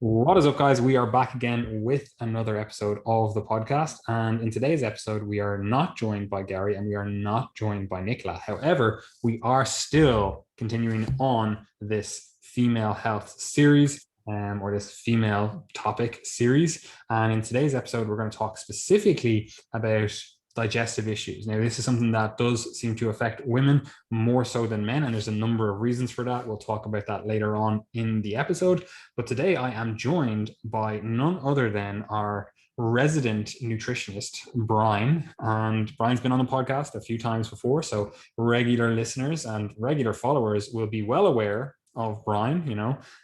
What is up, guys? We are back again with another episode of the podcast. And in today's episode, we are not joined by Gary and we are not joined by Nicola. However, we are still continuing on this female health series or this female topic series. And in today's episode, we're going to talk specifically about digestive issues. Now, this is something that does seem to affect women more so than men, and there's a number of reasons for that. We'll talk about that later on in the episode. But today I am joined by none other than our resident nutritionist, Brian. And Brian's been on the podcast a few times before, so regular listeners and regular followers will be well aware of Brian,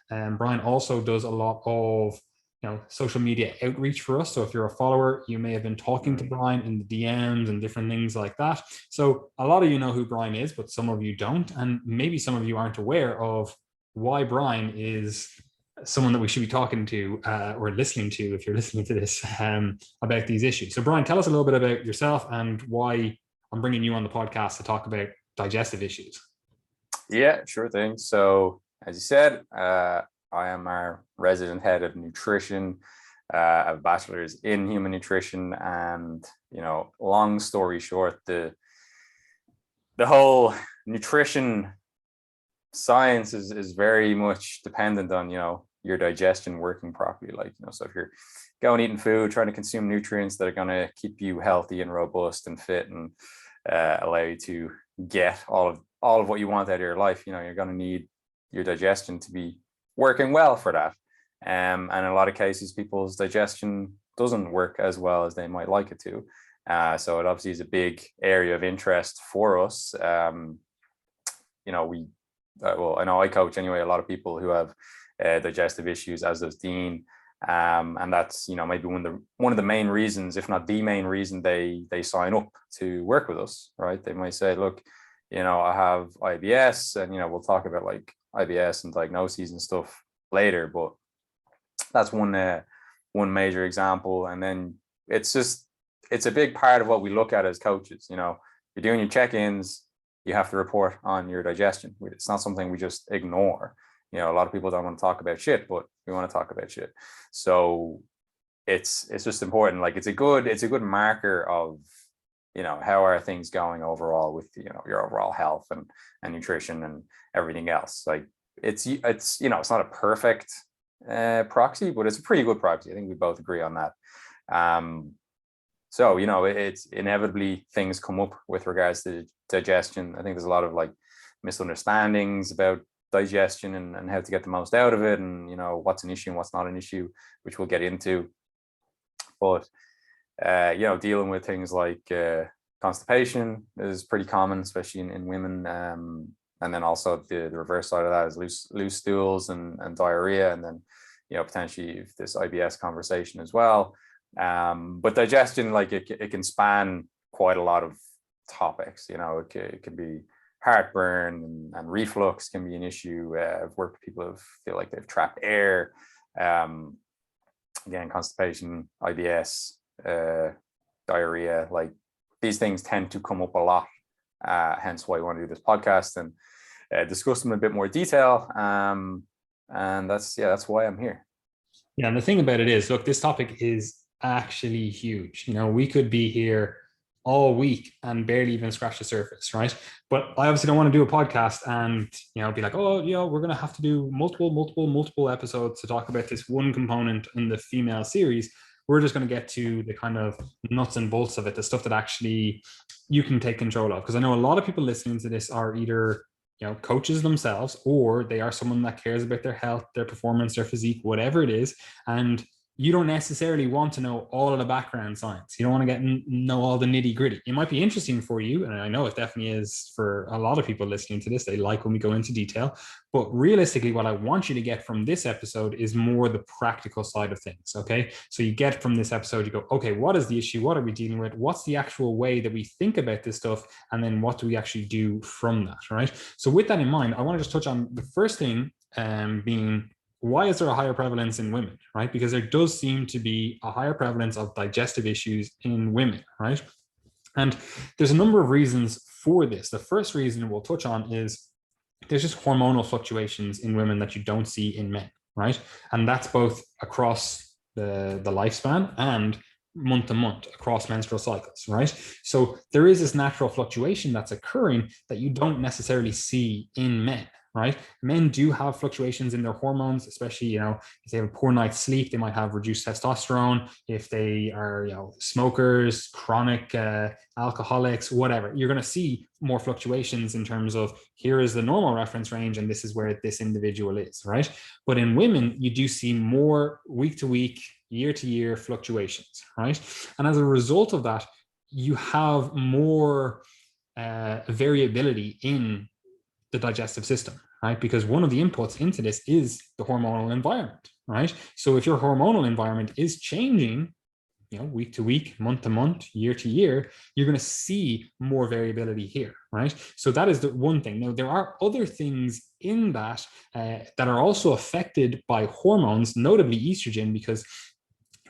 and Brian also does a lot of social media outreach for us. So if you're a follower, you may have been talking to Brian in the DMs and different things like that. So a lot of you know who Brian is, but some of you don't. And maybe some of you aren't aware of why Brian is someone that we should be talking to or listening to, if you're listening to this, about these issues. So Brian, tell us a little bit about yourself and why I'm bringing you on the podcast to talk about digestive issues. Yeah, sure thing. So as you said, I am our resident head of nutrition. I have a bachelor's in human nutrition, and long story short, the whole nutrition science is very much dependent on your digestion working properly. So if you're going eating food, trying to consume nutrients that are going to keep you healthy and robust and fit and allow you to get all of what you want out of your life, you're going to need your digestion to be working well for that. And in a lot of cases, people's digestion doesn't work as well as they might like it to. So it obviously is a big area of interest for us. I know I coach anyway, a lot of people who have digestive issues, as does Dean. And that's, maybe one of the main reasons, if not the main reason they sign up to work with us, right? They might say, look, I have IBS, and, we'll talk about like IBS and diagnoses and stuff later, but that's one major example. And then it's a big part of what we look at as coaches. You're doing your check-ins, you have to report on your digestion. It's not something we just ignore. A lot of people don't want to talk about shit, but we want to talk about shit. So it's just important. Like it's a good marker of how are things going overall with your overall health and nutrition and everything else. Like it's not a perfect proxy, but it's a pretty good proxy. I think we both agree on that. So it's inevitably things come up with regards to digestion. I think there's a lot of misunderstandings about digestion and how to get the most out of it, and what's an issue and what's not an issue, which we'll get into. But dealing with things like constipation is pretty common, especially in women. And then also the reverse side of that is loose stools and diarrhea, and then potentially this IBS conversation as well. But digestion, it can span quite a lot of topics. It can be heartburn and reflux can be an issue. I've worked with people who feel like they've trapped air. Again, constipation, IBS, diarrhea, these things tend to come up a lot. Hence why we want to do this podcast and discuss them in a bit more detail. And that's why I'm here. Yeah, and the thing about it is, look, this topic is actually huge. We could be here all week and barely even scratch the surface, right? But I obviously don't want to do a podcast and be like, oh, we're going to have to do multiple episodes to talk about this one component in the female series. We're just going to get to the kind of nuts and bolts of it, the stuff that actually you can take control of. Because I know a lot of people listening to this are either coaches themselves, or they are someone that cares about their health, their performance, their physique, whatever it is. And you don't necessarily want to know all of the background science. You don't want to know all the nitty gritty. It might be interesting for you, and I know it definitely is for a lot of people listening to this. They like when we go into detail. But realistically, what I want you to get from this episode is more the practical side of things, okay? So you get from this episode, you go, okay, what is the issue? What are we dealing with? What's the actual way that we think about this stuff? And then what do we actually do from that, right? So with that in mind, I want to just touch on the first thing being, why is there a higher prevalence in women, right? Because there does seem to be a higher prevalence of digestive issues in women, right? And there's a number of reasons for this. The first reason we'll touch on is there's just hormonal fluctuations in women that you don't see in men, right? And that's both across the lifespan and month to month across menstrual cycles, right? So there is this natural fluctuation that's occurring that you don't necessarily see in men, right? Men do have fluctuations in their hormones, especially, if they have a poor night's sleep, they might have reduced testosterone. If they are, smokers, chronic alcoholics, whatever, you're going to see more fluctuations in terms of here is the normal reference range and this is where this individual is, right? But in women, you do see more week to week, year to year fluctuations, right? And as a result of that, you have more variability in the digestive system, right? Because one of the inputs into this is the hormonal environment, right? So if your hormonal environment is changing, week to week, month to month, year to year, you're going to see more variability here, right? So that is the one thing. Now, there are other things in that that are also affected by hormones, notably estrogen, because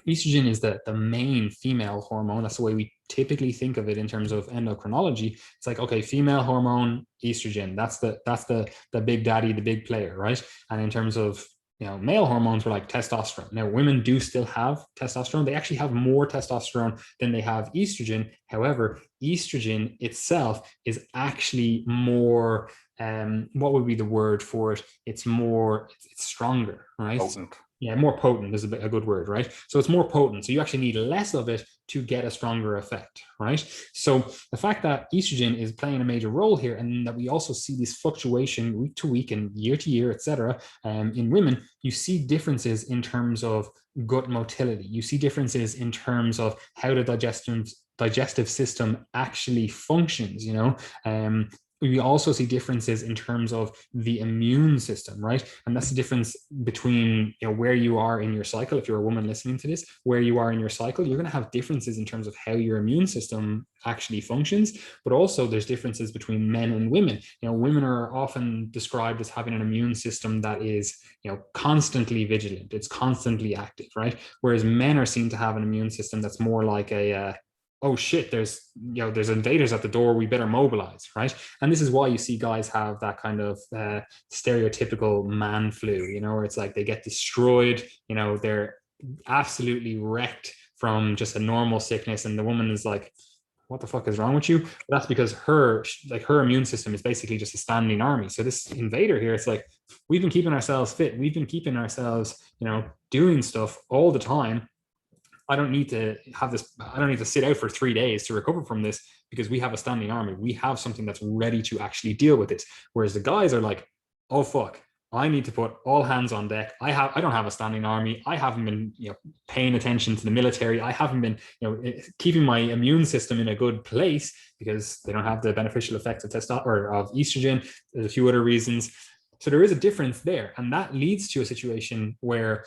estrogen is the main female hormone. That's the way we typically think of it in terms of endocrinology. It's like, okay, female hormone, estrogen, that's the big daddy, the big player, right? And in terms of male hormones were like testosterone. Now, women do still have testosterone. They actually have more testosterone than they have estrogen. However, estrogen itself is actually more, what would be the word for it? It's stronger, right? Potent. Yeah, more potent is a good word, right? So it's more potent. So you actually need less of it to get a stronger effect, right? So the fact that estrogen is playing a major role here, and that we also see this fluctuation week to week and year to year, etc., in women, you see differences in terms of gut motility. You see differences in terms of how the digestive system actually functions. We also see differences in terms of the immune system, right? And that's the difference between where you are in your cycle. If you're a woman listening to this, where you are in your cycle, you're going to have differences in terms of how your immune system actually functions. But also there's differences between men and women. Women are often described as having an immune system that is, constantly vigilant. It's constantly active, right? Whereas men are seen to have an immune system that's more like oh shit, there's invaders at the door, we better mobilize, right? And this is why you see guys have that kind of stereotypical man flu, where it's like they get destroyed, they're absolutely wrecked from just a normal sickness, and the woman is like, what the fuck is wrong with you? But that's because her immune system is basically just a standing army. So this invader here, it's like, we've been keeping ourselves fit, we've been keeping ourselves, doing stuff all the time. I don't need to sit out for 3 days to recover from this, because we have a standing army. We have something that's ready to actually deal with this. Whereas the guys are like, oh fuck, I need to put all hands on deck. I don't have a standing army. I haven't been, paying attention to the military. I haven't been, keeping my immune system in a good place, because they don't have the beneficial effects of testosterone or of estrogen. There's a few other reasons. So there is a difference there. And that leads to a situation where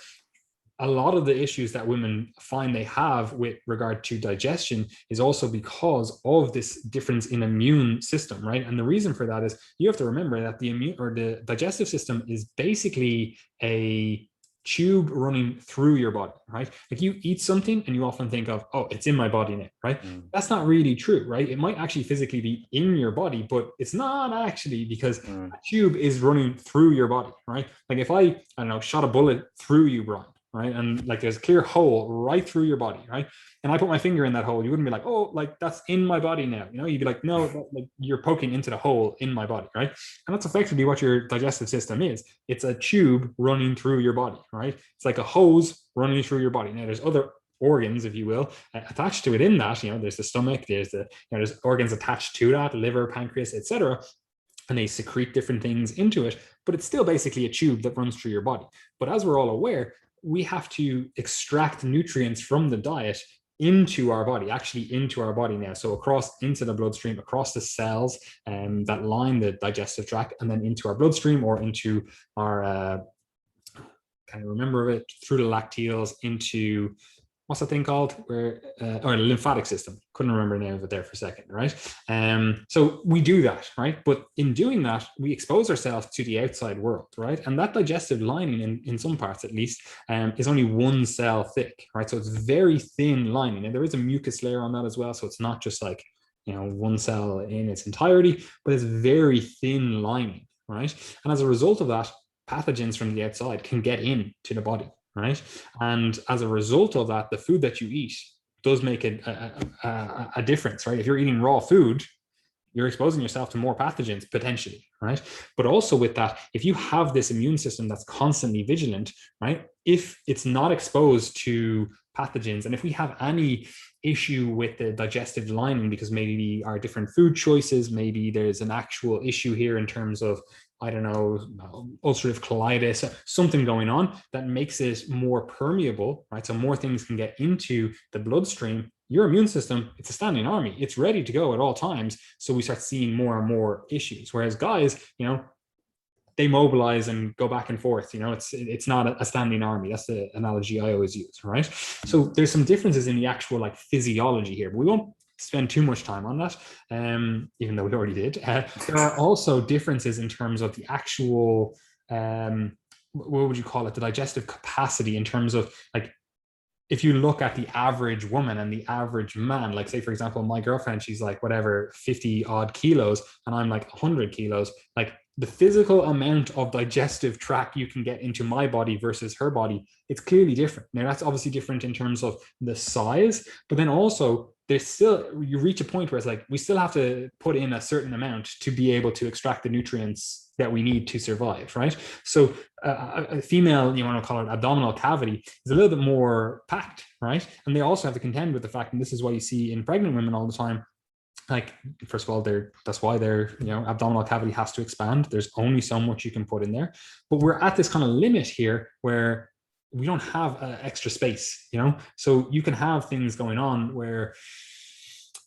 a lot of the issues that women find they have with regard to digestion is also because of this difference in immune system, right? And the reason for that is you have to remember that the digestive system is basically a tube running through your body, right? Like you eat something and you often think of, oh, it's in my body now, right? That's not really true, right? It might actually physically be in your body, but it's not actually, because a tube is running through your body, right? Like if I don't know, shot a bullet through you, Brian, right? And like there's a clear hole right through your body, right? And I put my finger in that hole, you wouldn't be like, oh, like that's in my body now, you'd be like, no, like you're poking into the hole in my body, right? And that's effectively what your digestive system is. It's a tube running through your body, right? It's like a hose running through your body. Now there's other organs, if you will, attached to it in that, there's the stomach, there's there's organs attached to that, liver, pancreas, etc., and they secrete different things into it, but it's still basically a tube that runs through your body. But as we're all aware, we have to extract nutrients from the diet into our body now. So into the bloodstream, across the cells that line the digestive tract, and then into our bloodstream or into our, can't remember it, through the lacteals into, what's that thing called? Or lymphatic system. Couldn't remember the name of it there for a second, right? So we do that, right? But in doing that, we expose ourselves to the outside world, right? And that digestive lining, in some parts at least, is only one cell thick, right? So it's very thin lining, and there is a mucus layer on that as well. So it's not just like, one cell in its entirety, but it's very thin lining, right? And as a result of that, pathogens from the outside can get into the body, right? And as a result of that, the food that you eat does make a difference, right? If you're eating raw food, you're exposing yourself to more pathogens potentially, right? But also with that, if you have this immune system that's constantly vigilant, right? If it's not exposed to pathogens, and if we have any issue with the digestive lining because maybe our different food choices, maybe there's an actual issue here in terms of, I don't know, ulcerative colitis, something going on that makes it more permeable, right? So more things can get into the bloodstream. Your immune system, it's a standing army. It's ready to go at all times. So we start seeing more and more issues. Whereas guys, they mobilize and go back and forth. It's not a standing army. That's the analogy I always use, right? So there's some differences in the actual like physiology here, but we won't spend too much time on that, even though we already did. There are also differences in terms of the actual, what would you call it, the digestive capacity in terms of like, if you look at the average woman and the average man, like say, for example, my girlfriend, she's like whatever, 50 odd kilos, and I'm like 100 kilos, like the physical amount of digestive tract you can get into my body versus her body, it's clearly different. Now that's obviously different in terms of the size, but then also there's still, you reach a point where it's like, we still have to put in a certain amount to be able to extract the nutrients that we need to survive, right? So a female, you want to call it abdominal cavity, is a little bit more packed, right? And they also have to contend with the fact, and this is what you see in pregnant women all the time, like, first of all, that's why their abdominal cavity has to expand. There's only so much you can put in there, but we're at this kind of limit here where we don't have extra space, so you can have things going on where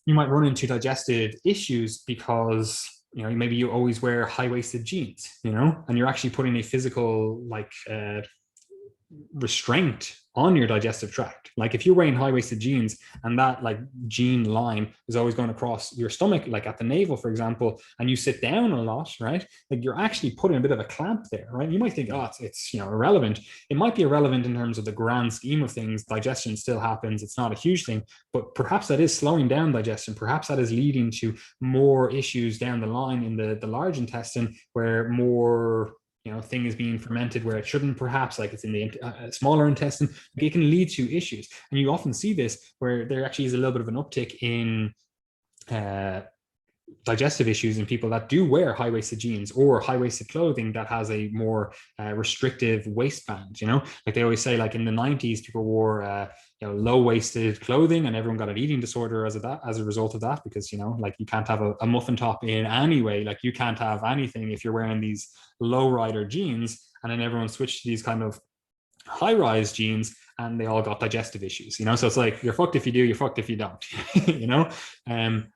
you might run into digestive issues because maybe you always wear high-waisted jeans, and you're actually putting a physical like restraint on your digestive tract. Like if you're wearing high-waisted jeans and that like jean line is always going across your stomach, like at the navel, for example, and you sit down a lot, right? Like you're actually putting a bit of a clamp there, right? You might think, oh, it's irrelevant. It might be irrelevant in terms of the grand scheme of things. Digestion still happens. It's not a huge thing, but perhaps that is slowing down digestion. Perhaps that is leading to more issues down the line in the large intestine where more thing is being fermented where it shouldn't, perhaps, like it's in the smaller intestine. It can lead to issues. And you often see this where there actually is a little bit of an uptick in digestive issues in people that do wear high-waisted jeans or high-waisted clothing that has a more restrictive waistband. Like they always say, like in the 90s, people wore low-waisted clothing and everyone got an eating disorder as a result of that, because like you can't have a muffin top in any way. Like you can't have anything if you're wearing these low-rider jeans, and then everyone switched to these kind of high-rise jeans and they all got digestive issues, so it's like, you're fucked if you do, you're fucked if you don't.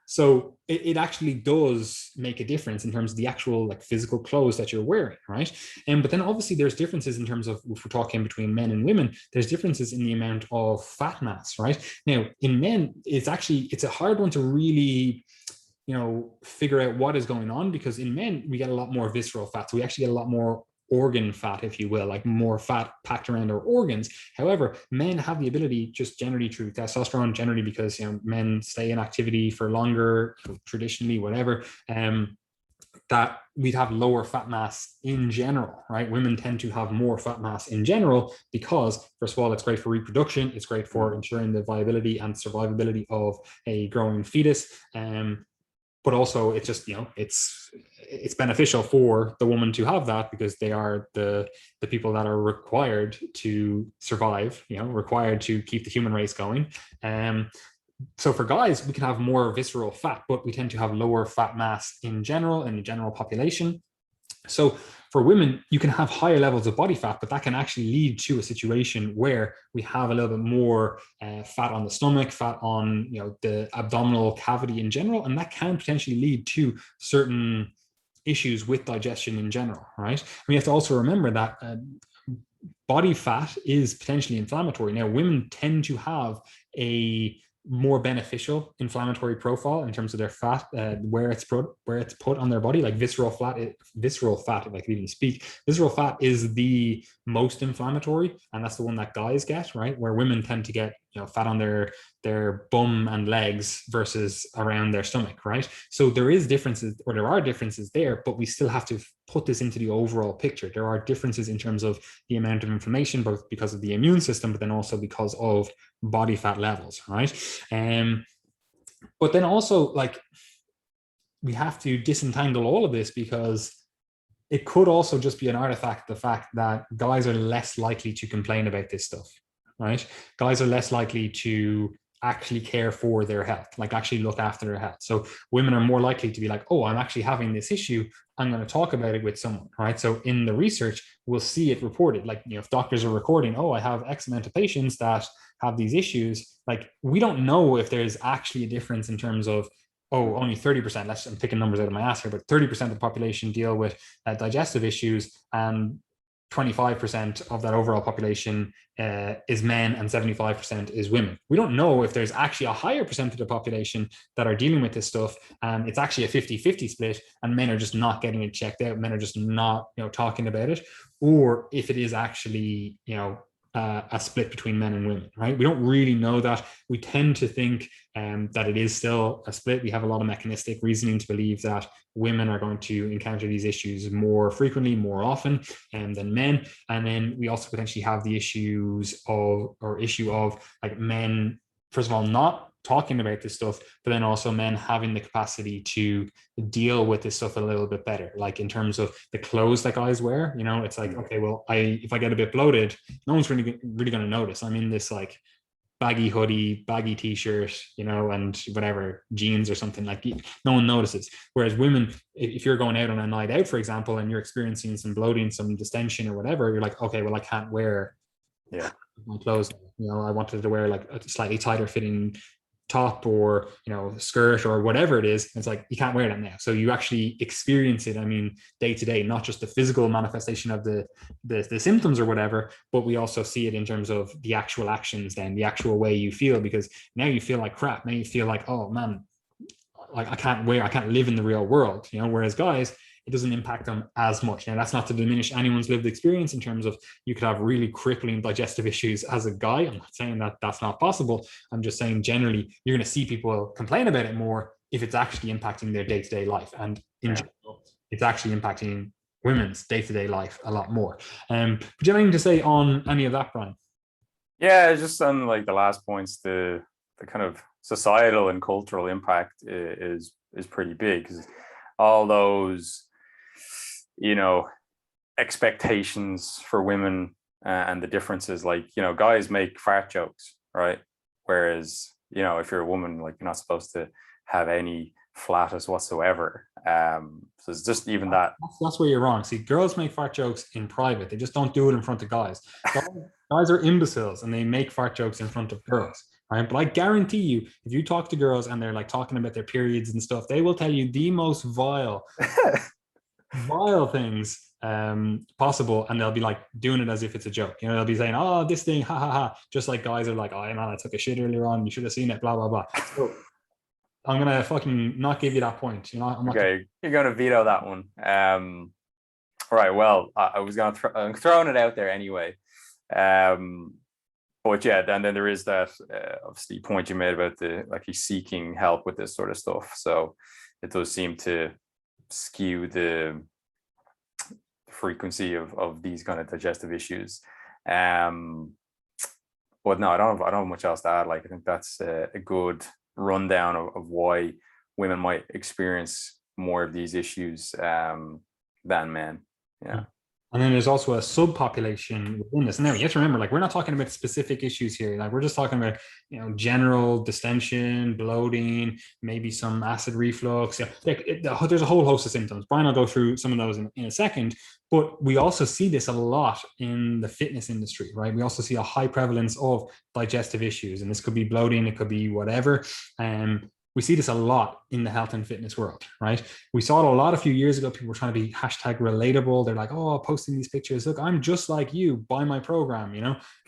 So it actually does make a difference in terms of the actual like physical clothes that you're wearing, right? But then obviously there's differences in terms of, if we're talking between men and women, there's differences in the amount of fat mass, right? Now in men, it's a hard one to really figure out what is going on, because in men we get a lot more visceral fat, so we actually get a lot more organ fat, if you will, like more fat packed around our organs. However, men have the ability, just generally through testosterone, generally because men stay in activity for longer, traditionally, whatever, that we'd have lower fat mass in general, right? Women tend to have more fat mass in general because, first of all, it's great for reproduction, it's great for ensuring the viability and survivability of a growing fetus, but also it's just it's beneficial for the woman to have that, because they are the people that are required to survive, required to keep the human race going. So for guys, we can have more visceral fat, but we tend to have lower fat mass in general, in the general population. So for women, you can have higher levels of body fat, but that can actually lead to a situation where we have a little bit more fat on the stomach, fat on the abdominal cavity in general, and that can potentially lead to certain issues with digestion in general, right? We have to also remember that body fat is potentially inflammatory. Now, women tend to have a more beneficial inflammatory profile in terms of their fat, where it's put on their body, like visceral fat, if I can even speak. Visceral fat is the most inflammatory, and that's the one that guys get, right? Where women tend to get, fat on their bum and legs versus around their stomach, right? So there is differences, or there are differences there, but we still have to put this into the overall picture. There are differences in terms of the amount of inflammation, both because of the immune system, but then also because of body fat levels, right? But then also, like, we have to disentangle all of this, because it could also just be an artifact of the fact that guys are less likely to complain about this stuff, right? Guys are less likely to actually care for their health, like actually look after their health. So women are more likely to be like, oh, I'm actually having this issue, I'm going to talk about it with someone, right? So in the research, we'll see it reported. Like, if doctors are recording, oh, I have X amount of patients that have these issues, like, we don't know if there's actually a difference in terms of, oh, only 30%, I'm picking numbers out of my ass here, but 30% of the population deal with digestive issues, and 25% of that overall population is men, and 75% is women. We don't know if there's actually a higher percent of the population that are dealing with this stuff, and it's actually a 50-50 split, and men are just not getting it checked out, men are just not talking about it, or if it is actually a split between men and women, right? We don't really know that. We tend to think that it is still a split. We have a lot of mechanistic reasoning to believe that women are going to encounter these issues more frequently, more often than men. And then we also potentially have the issue of like men, first of all, not talking about this stuff, but then also men having the capacity to deal with this stuff a little bit better. Like in terms of the clothes that guys wear, it's like, okay, well, if I get a bit bloated, no one's really going to notice. I'm in this like baggy hoodie, baggy t-shirt, and whatever, jeans or something, like no one notices. Whereas women, if you're going out on a night out, for example, and you're experiencing some bloating, some distension or whatever, you're like, okay, well, I can't wear my clothes. I wanted to wear like a slightly tighter fitting top or skirt or whatever it is. It's like, you can't wear that now. So you actually experience it, day to day, not just the physical manifestation of the symptoms or whatever, but we also see it in terms of the actual actions, then the actual way you feel, because now you feel like crap. Now you feel like, oh man, like I can't live in the real world, whereas guys, it doesn't impact them as much. Now, that's not to diminish anyone's lived experience in terms of you could have really crippling digestive issues as a guy. I'm not saying that that's not possible. I'm just saying generally you're going to see people complain about it more if it's actually impacting their day-to-day life. And in general, it's actually impacting women's day-to-day life a lot more. Would you have anything to say on any of that, Brian? Yeah, just on like the last points, the kind of societal and cultural impact is pretty big, because all those expectations for women and the differences, like guys make fart jokes, right? Whereas if you're a woman, like, you're not supposed to have any flatus whatsoever. So it's just even that's where you're wrong. See, girls make fart jokes in private, they just don't do it in front of guys. Guys are imbeciles and they make fart jokes in front of girls. Right? But I guarantee you, if you talk to girls and they're like talking about their periods and stuff, they will tell you the most vile things possible, and they'll be like doing it as if it's a joke. They'll be saying, oh, this thing, ha ha ha, just like guys are like, oh man, I took a shit earlier on, you should have seen it, blah blah blah. So I'm gonna fucking not give you that point. Okay, you're gonna veto that one. Right, well, I was I'm throwing it out there anyway. But yeah, and then there is that obviously point you made about he's seeking help with this sort of stuff. So it does seem to skew the frequency of these kind of digestive issues. But no, I don't have much else to add. Like, I think that's a good rundown of why women might experience more of these issues than men. Yeah. And then there's also a subpopulation within this. Now you have to remember, like, we're not talking about specific issues here. Like, we're just talking about, general distension, bloating, maybe some acid reflux. Yeah, there's a whole host of symptoms. Brian will go through some of those in a second. But we also see this a lot in the fitness industry, right? We also see a high prevalence of digestive issues, and this could be bloating, it could be whatever. We see this a lot in the health and fitness world, right? We saw it a lot a few years ago. People were trying to be #relatable. They're like, oh, posting these pictures. Look, I'm just like you. Buy my program.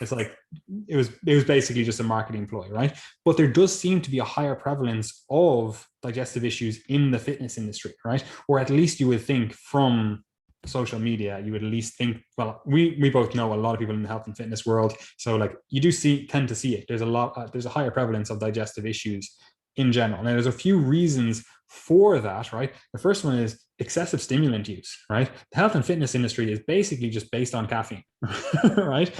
It's like, it was basically just a marketing ploy, right? But there does seem to be a higher prevalence of digestive issues in the fitness industry, right? Or at least you would think from social media, you would at least think, well, we both know a lot of people in the health and fitness world. So like you do tend to see it. There's a higher prevalence of digestive issues in general. Now there's a few reasons for that, right? The first one is excessive stimulant use, right? The health and fitness industry is basically just based on caffeine, right?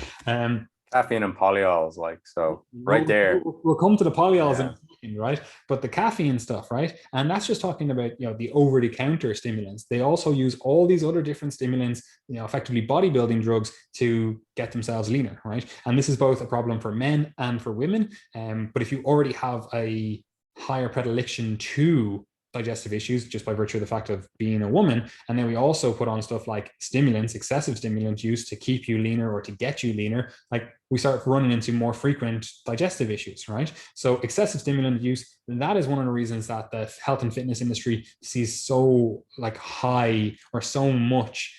Caffeine and polyols, like, so right there. We'll come to the polyols in a second, right? But the caffeine stuff, right? And that's just talking about, the over-the-counter stimulants. They also use all these other different stimulants, effectively bodybuilding drugs, to get themselves leaner, right? And this is both a problem for men and for women. But if you already have a higher predilection to digestive issues just by virtue of the fact of being a woman, and then we also put on stuff like stimulants, excessive stimulant use to keep you leaner or to get you leaner, like we start running into more frequent digestive issues, right? So excessive stimulant use, that is one of the reasons that the health and fitness industry sees so like high or so much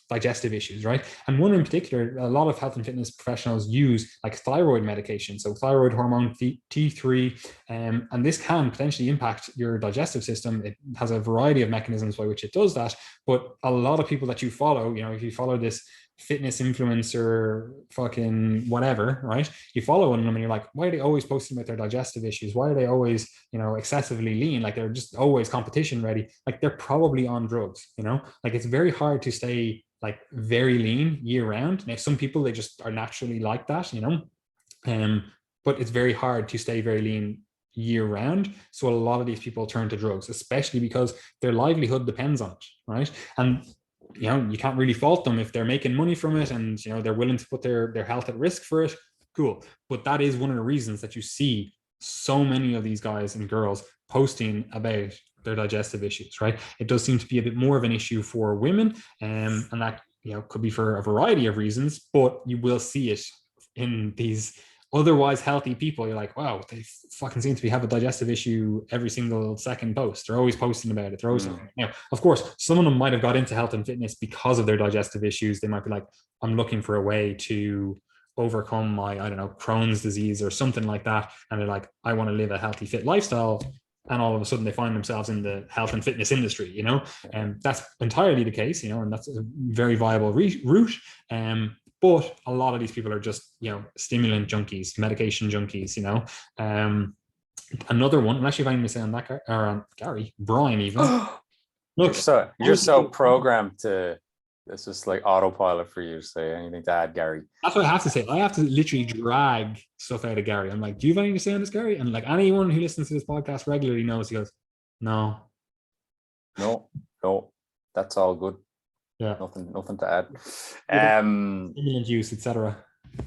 digestive issues, right? And one in particular, a lot of health and fitness professionals use like thyroid medication, so thyroid hormone T3, and this can potentially impact your digestive system. It has a variety of mechanisms by which it does that, but a lot of people that you follow, if you follow this fitness influencer, fucking whatever, right? You follow them and you're like, why are they always posting about their digestive issues? Why are they always, excessively lean? Like they're just always competition ready. Like they're probably on drugs, like it's very hard to stay like very lean year round. Now, some people, they just are naturally like that, but it's very hard to stay very lean year round. So a lot of these people turn to drugs, especially because their livelihood depends on it, right? And you can't really fault them if they're making money from it and they're willing to put their health at risk for it. Cool. But that is one of the reasons that you see so many of these guys and girls posting about their digestive issues, right? It does seem to be a bit more of an issue for women, and that could be for a variety of reasons, but you will see it in these otherwise healthy people. You're like, wow, they fucking seem to be have a digestive issue every single second post. They're always posting about it. They're always now, of course, some of them might have got into health and fitness because of their digestive issues. They might be like, I'm looking for a way to overcome my, I don't know, Crohn's disease or something like that. And they're like, I want to live a healthy, fit lifestyle. And all of a sudden they find themselves in the health and fitness industry, and that's entirely the case, and that's a very viable route. But a lot of these people are just, stimulant junkies, medication junkies, Another one, I'm actually finding to say on that, or on Gary, Brian even. Look, you're so programmed to, it's just like autopilot for you to say anything to add, Gary. That's what I have to say. I have to literally drag stuff out of Gary. I'm like, do you have anything to say on this, Gary? And like anyone who listens to this podcast regularly knows, he goes, no, that's all good. Yeah, nothing to add. Stimulant use, etc.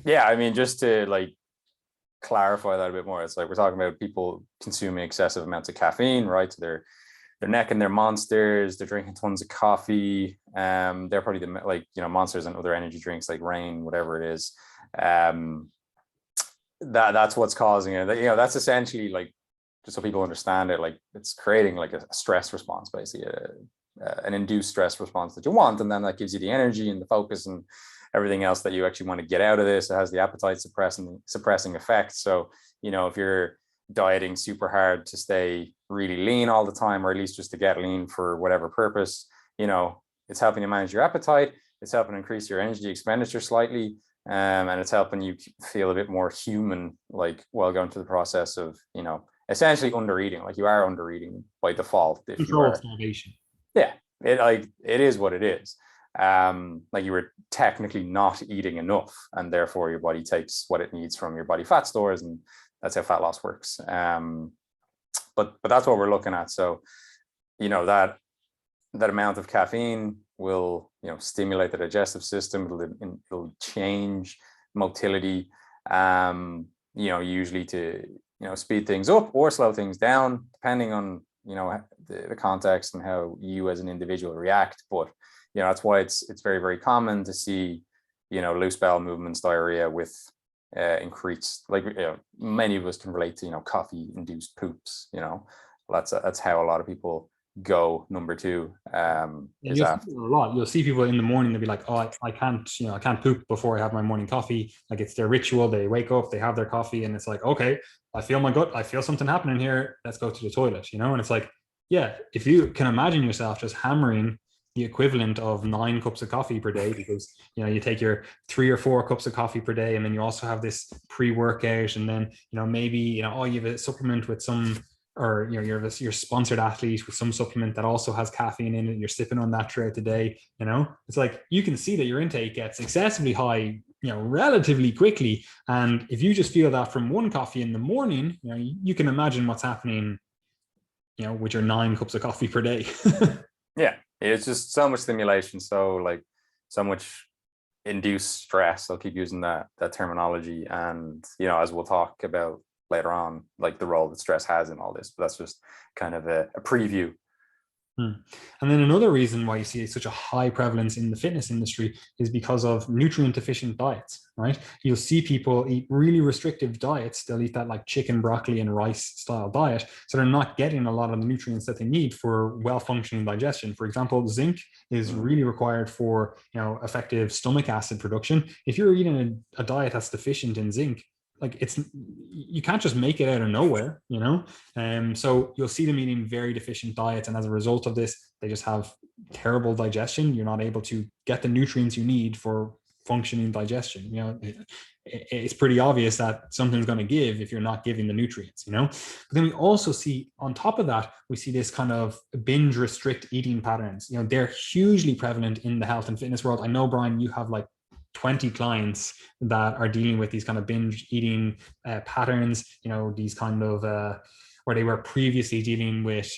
Yeah, I mean, just to like clarify that a bit more, it's like we're talking about people consuming excessive amounts of caffeine, right? So they're necking their monsters, they're drinking tons of coffee. They're probably monsters and other energy drinks like Rain, whatever it is. That's what's causing it. That's essentially, like, just so people understand it, like it's creating like a stress response, basically an induced stress response that you want, and then that gives you the energy and the focus and everything else that you actually want to get out of this. It has the appetite suppressing effect. So if you're dieting super hard to stay really lean all the time, or at least just to get lean for whatever purpose, it's helping you manage your appetite, it's helping increase your energy expenditure slightly, and it's helping you feel a bit more human, like, while going through the process of essentially undereating. Like, you are undereating by default if you are starvation. Yeah, it is what it is. Like, you were technically not eating enough, and therefore your body takes what it needs from your body fat stores, and that's how fat loss works. But that's what we're looking at. So, that amount of caffeine will, stimulate the digestive system. It'll change motility, usually to, speed things up or slow things down, depending on, the context and how you as an individual react. But, that's why it's very, very common to see, loose bowel movements, diarrhea with increased, like, many of us can relate to, coffee induced poops. That's how a lot of people go. Number two, you'll see people in the morning, they'll be like, oh, I can't poop before I have my morning coffee. Like, it's their ritual. They wake up, they have their coffee, and it's like, okay, I feel my gut, I feel something happening here, let's go to the toilet. And it's like, yeah, if you can imagine yourself just hammering the equivalent of 9 cups of coffee per day, because you take your 3 or 4 cups of coffee per day, and then you also have this pre-workout, and then maybe you have a supplement with some, or you're sponsored athlete with some supplement that also has caffeine in it, and you're sipping on that throughout the day. It's like you can see that your intake gets excessively high relatively quickly, and if you just feel that from one coffee in the morning, you can imagine what's happening with your 9 cups of coffee per day. Yeah, it's just so much stimulation, so much induced stress. I'll keep using that terminology, and as we'll talk about later on, like the role that stress has in all this, but that's just kind of a preview. And then another reason why you see such a high prevalence in the fitness industry is because of nutrient deficient diets, right? You'll see people eat really restrictive diets. They'll eat that like chicken, broccoli, and rice style diet. So they're not getting a lot of the nutrients that they need for well-functioning digestion. For example, zinc is really required for, effective stomach acid production. If you're eating a diet that's deficient in zinc, like you can't just make it out of nowhere, so you'll see them eating very deficient diets, and as a result of this, they just have terrible digestion. You're not able to get the nutrients you need for functioning digestion. It's pretty obvious that something's going to give if you're not giving the nutrients. But then we also see, on top of that, we see this kind of binge restrict eating patterns. They're hugely prevalent in the health and fitness world. I know, Brian, you have like 20 clients that are dealing with these kind of binge eating patterns, these kind of where they were previously dealing with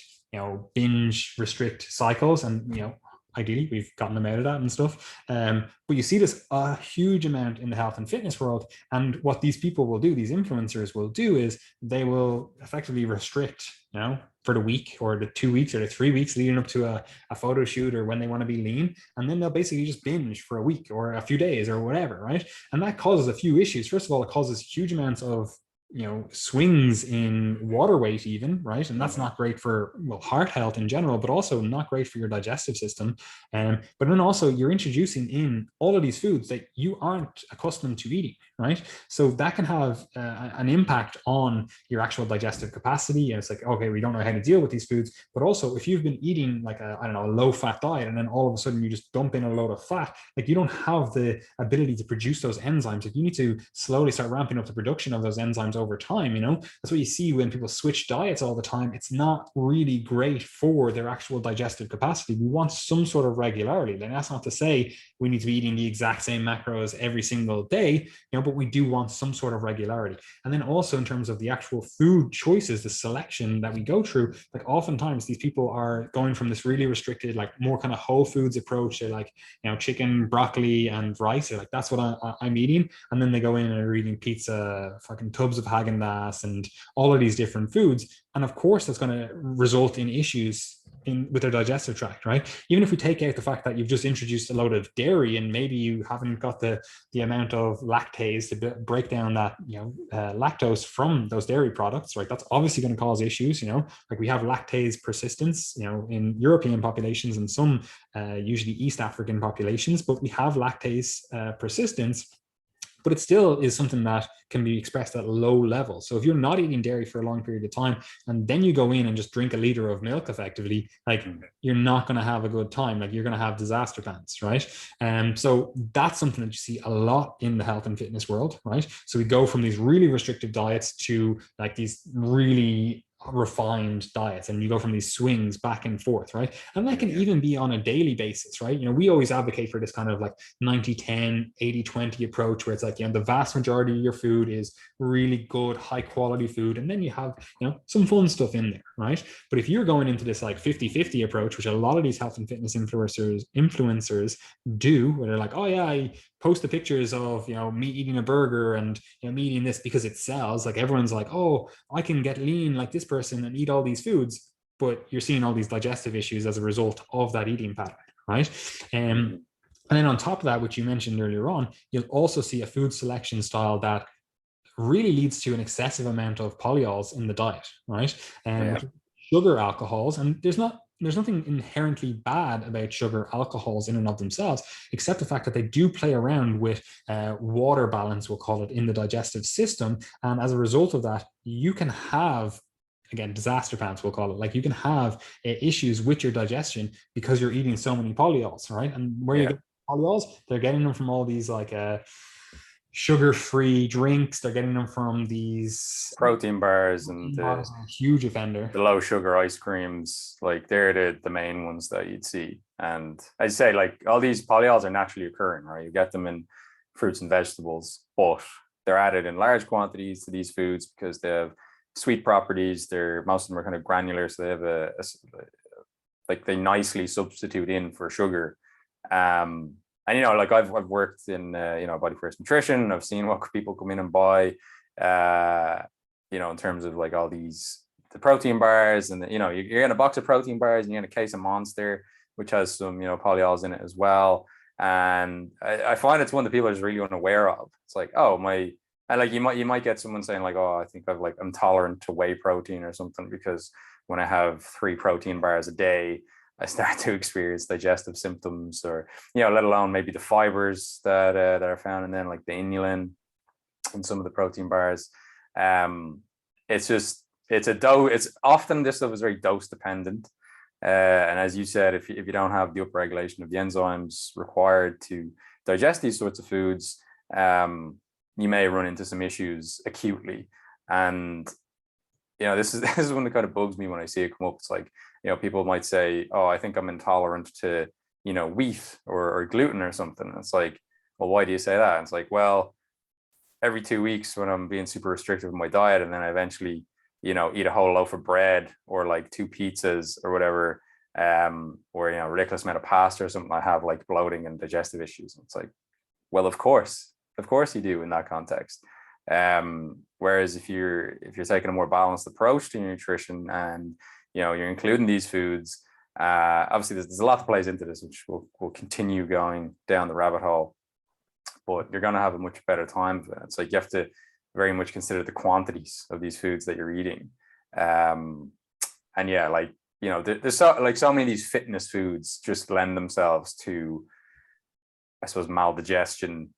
binge restrict cycles, and ideally we've gotten them out of that and stuff, but you see this a huge amount in the health and fitness world. And what these people will do, these influencers will do, is they will effectively restrict for the week or the 2 weeks or the 3 weeks leading up to a photo shoot, or when they want to be lean, and then they'll basically just binge for a week or a few days or whatever, right? And that causes a few issues. First of all, it causes huge amounts of swings in water weight even, right? And that's not great for heart health in general, but also not great for your digestive system. But then also you're introducing in all of these foods that you aren't accustomed to eating, right? So that can have an impact on your actual digestive capacity. And it's like, okay, we don't know how to deal with these foods. But also if you've been eating like a low fat diet, and then all of a sudden you just dump in a load of fat, like you don't have the ability to produce those enzymes. Like you need to slowly start ramping up the production of those enzymes over time. That's what you see when people switch diets all the time. It's not really great for their actual digestive capacity. We want some sort of regularity. And that's not to say we need to be eating the exact same macros every single day, but we do want some sort of regularity. And then also in terms of the actual food choices, the selection that we go through, like oftentimes these people are going from this really restricted, like more kind of whole foods approach to like, chicken, broccoli, and rice. They're like, that's what I'm eating. And then they go in and are eating pizza, fucking tubs of Haagen-Dazs, and all of these different foods. And of course, that's going to result in issues with their digestive tract, right? Even if we take out the fact that you've just introduced a load of dairy, and maybe you haven't got the amount of lactase to break down that lactose from those dairy products, right? That's obviously going to cause issues. Like we have lactase persistence, in European populations and some usually East African populations, but we have lactase persistence. But it still is something that can be expressed at low levels. So if you're not eating dairy for a long period of time, and then you go in and just drink a liter of milk effectively, like you're not going to have a good time. Like you're going to have disaster pants, right? So that's something that you see a lot in the health and fitness world, right? So we go from these really restrictive diets to like these really refined diets, and you go from these swings back and forth, right? And that can even be on a daily basis, right? We always advocate for this kind of like 90-10, 80-20 approach, where it's like, the vast majority of your food is really good, high quality food, and then you have, some fun stuff in there, right? But if you're going into this like 50-50 approach, which a lot of these health and fitness influencers do, where they're like, oh yeah, I post the pictures of me eating a burger and me eating this because it sells. Like everyone's like, oh, I can get lean like this person and eat all these foods, but you're seeing all these digestive issues as a result of that eating pattern, right? And then on top of that, which you mentioned earlier on, you'll also see a food selection style that really leads to an excessive amount of polyols in the diet, right? And sugar alcohols, and there's nothing inherently bad about sugar alcohols in and of themselves, except the fact that they do play around with water balance, we'll call it, in the digestive system. And as a result of that, you can have again, disaster pants, we'll call it. Like you can have issues with your digestion because you're eating so many polyols, right? And where you get polyols, they're getting them from all these like sugar-free drinks. They're getting them from these protein bars and bars are a huge offender. The low sugar ice creams, like they're the main ones that you'd see. And I'd say like all these polyols are naturally occurring, right? You get them in fruits and vegetables, but they're added in large quantities to these foods because they have sweet properties. Most of them are kind of granular, so they have like they nicely substitute in for sugar. And like I've worked in body first nutrition. I've seen what people come in and buy, in terms of like all the protein bars, and you're getting a box of protein bars and you're getting a case of Monster, which has some polyols in it as well. And I find it's one that people are just really unaware of. It's like, and like you might get someone saying like, oh, I think I'm tolerant to whey protein or something because when I have 3 protein bars a day, I start to experience digestive symptoms, or let alone maybe the fibers that are found in them, like the inulin and some of the protein bars. It's often this stuff is very dose dependent. And as you said, if you don't have the upregulation of the enzymes required to digest these sorts of foods, you may run into some issues acutely. And this is one that kind of bugs me when I see it come up. It's like, people might say, oh, I think I'm intolerant to wheat or gluten or something. And it's like, well, why do you say that? And it's like, well, every 2 weeks when I'm being super restrictive in my diet, and then I eventually eat a whole loaf of bread or like 2 pizzas or whatever, or ridiculous amount of pasta or something, I have like bloating and digestive issues. And it's like, well, of course you do in that context. Whereas if you're taking a more balanced approach to your nutrition and you're including these foods, obviously there's a lot that plays into this, which will continue going down the rabbit hole, but you're going to have a much better time of it. It's like you have to very much consider the quantities of these foods that you're eating. And yeah, like, there's so many of these fitness foods just lend themselves to, I suppose, maldigestion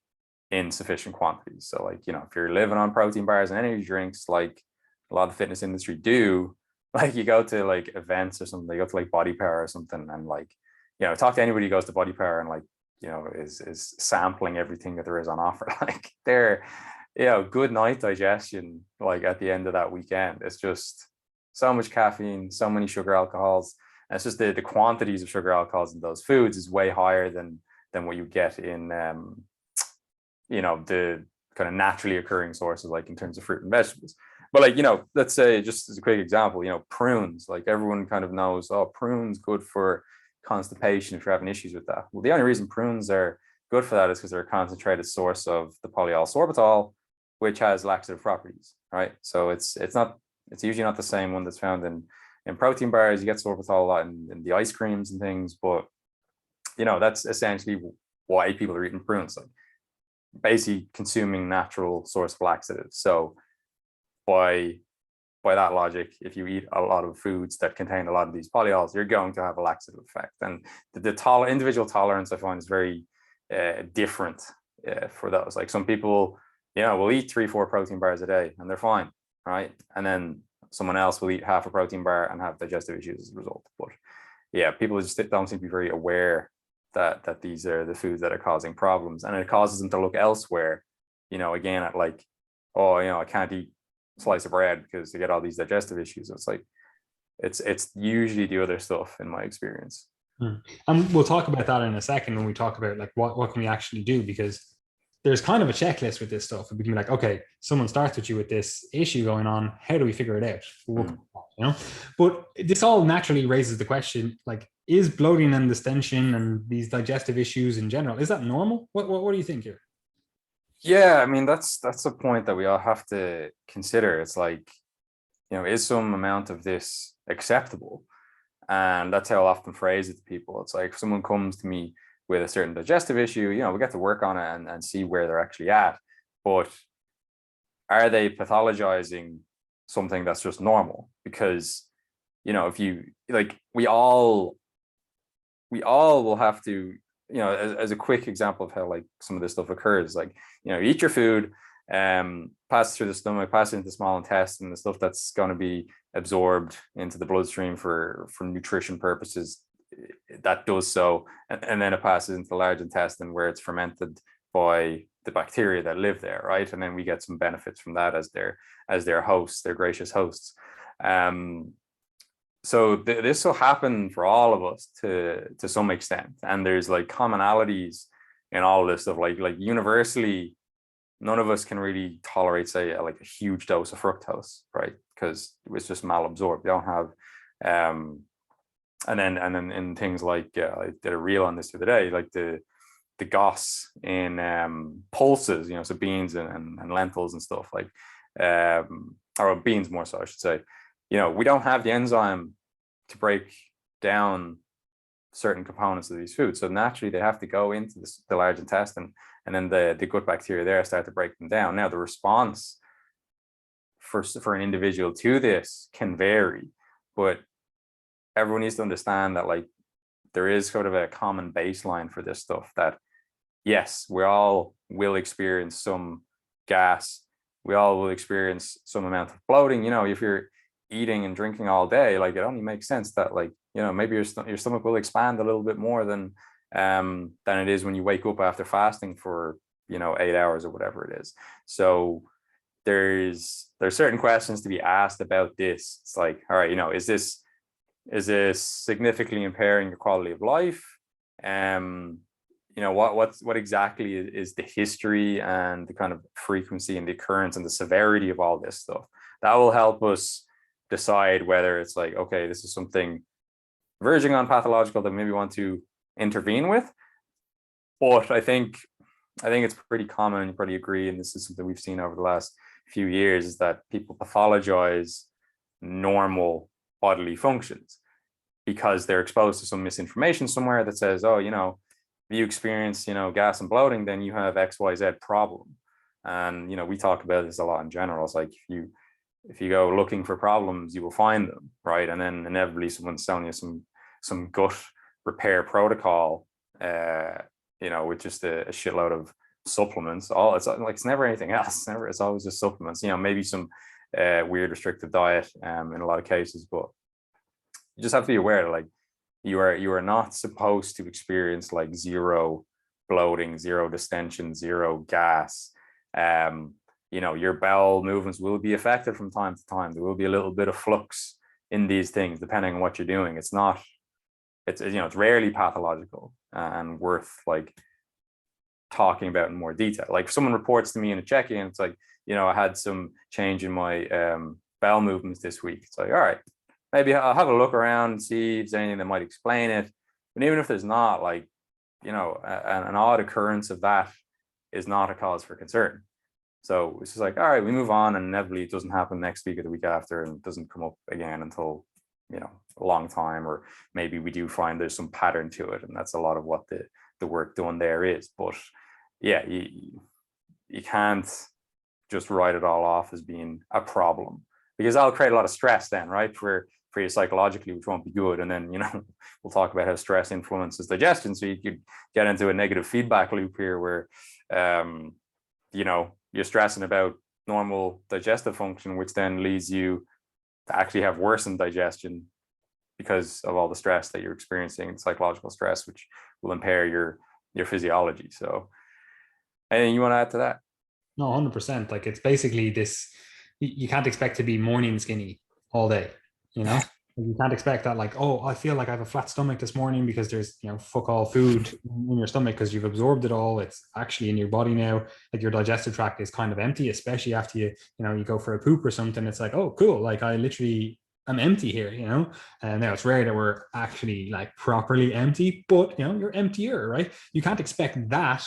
in sufficient quantities. So like, if you're living on protein bars and energy drinks, like a lot of the fitness industry do, like you go to like events or something, they go to like Body Power or something, and like, talk to anybody who goes to Body Power and like, is sampling everything that there is on offer. Like they're, good night digestion, like at the end of that weekend. It's just so much caffeine, so many sugar alcohols. And it's just the quantities of sugar alcohols in those foods is way higher than what you get in, the kind of naturally occurring sources, like in terms of fruit and vegetables. But like, let's say, just as a quick example, prunes, like everyone kind of knows, oh, prunes good for constipation if you're having issues with that. Well, the only reason prunes are good for that is because they're a concentrated source of the polyol sorbitol, which has laxative properties, right? So it's usually not the same one that's found in protein bars. You get sorbitol a lot in the ice creams and things, but that's essentially why people are eating prunes, like basically consuming natural source of laxatives. So by that logic, if you eat a lot of foods that contain a lot of these polyols, you're going to have a laxative effect. And the individual tolerance, I find, is very different for those. Like some people, will eat 3-4 protein bars a day and they're fine, right? And then someone else will eat half a protein bar and have digestive issues as a result. But yeah, people just don't seem to be very aware that these are the foods that are causing problems, and it causes them to look elsewhere, again at like, oh, I can't eat a slice of bread because they get all these digestive issues. It's like, it's usually the other stuff in my experience. And we'll talk about that in a second when we talk about like what can we actually do, because there's kind of a checklist with this stuff. We can be like, okay, someone starts with you with this issue going on. How do we figure it out? But this all naturally raises the question, like, is bloating and distension and these digestive issues in general, is that normal? What do you think here? Yeah, I mean, that's a point that we all have to consider. It's like, is some amount of this acceptable? And that's how I often phrase it to people. It's like, if someone comes to me with a certain digestive issue, we get to work on it and see where they're actually at. But are they pathologizing something that's just normal? Because, if you like, we all will have to, as a quick example of how like some of this stuff occurs, like, you eat your food passes through the stomach, passes into the small intestine, the stuff that's going to be absorbed into the bloodstream for nutrition purposes, that does so, and then it passes into the large intestine where it's fermented by the bacteria that live there, right? And then we get some benefits from that as their hosts, their gracious hosts. So this will happen for all of us to some extent, and there's like commonalities in all of this stuff. Like universally, none of us can really tolerate, say, like a huge dose of fructose, right? Because it's just malabsorbed. They don't have, and then in things like I did a reel on this the other day, like the GOS in pulses, you know, so beans and lentils and stuff, like or beans more so, I should say. You know, we don't have the enzyme to break down certain components of these foods, so naturally they have to go into the large intestine, and then the gut bacteria there start to break them down. Now the response for an individual to this can vary, but everyone needs to understand that like there is sort of a common baseline for this stuff, that yes, we all will experience some gas, we all will experience some amount of bloating. You know, if you're eating and drinking all day, like it only makes sense that, like, you know, maybe your stomach will expand a little bit more than it is when you wake up after fasting for, you know, 8 hours or whatever it is. So there's certain questions to be asked about this. It's like, all right, you know, is this significantly impairing your quality of life? You know, what exactly is the history and the kind of frequency and the occurrence and the severity of all this stuff? That will help us decide whether it's like, okay, this is something verging on pathological that maybe want to intervene with. But I think it's pretty common, and you probably agree, and this is something we've seen over the last few years, is that people pathologize normal bodily functions because they're exposed to some misinformation somewhere that says, oh, you know, if you experience, you know, gas and bloating, then you have XYZ problem. And, you know, we talk about this a lot in general. It's like, if you go looking for problems, you will find them, right? And then inevitably someone's selling you some gut repair protocol, you know, with just a shitload of supplements. It's never anything else. It's always just supplements. You know, maybe some weird restrictive diet in a lot of cases, but you just have to be aware that, like, you are not supposed to experience like zero bloating, zero distension, zero gas. You know, your bowel movements will be affected from time to time. There will be a little bit of flux in these things depending on what you're doing. It's you know, it's rarely pathological and worth like talking about in more detail. Like if someone reports to me in a check-in, it's like, you know, I had some change in my bowel movements this week. It's like, all right, maybe I'll have a look around and see if there's anything that might explain it. But even if there's not, like, you know, an odd occurrence of that is not a cause for concern. So it's just like, all right, we move on, and inevitably it doesn't happen next week or the week after, and it doesn't come up again until, you know, a long time, or maybe we do find there's some pattern to it, and that's a lot of what the work done there is. But yeah, you can't just write it all off as being a problem, because that'll create a lot of stress then, right, for you psychologically, which won't be good. And then, you know, we'll talk about how stress influences digestion, so you could get into a negative feedback loop here where you know, you're stressing about normal digestive function, which then leads you to actually have worsened digestion because of all the stress that you're experiencing, psychological stress, which will impair your physiology. So anything you want to add to that? No, 100%. Like, it's basically this, you can't expect to be morning skinny all day, you know? You can't expect that, like, oh, I feel like I have a flat stomach this morning because there's, you know, fuck all food in your stomach because you've absorbed it all. It's actually in your body now. Like, your digestive tract is kind of empty, especially after you know, you go for a poop or something. It's like, oh, cool. Like, I literally am empty here, you know? And now it's rare that we're actually like properly empty, but, you know, you're emptier, right? You can't expect that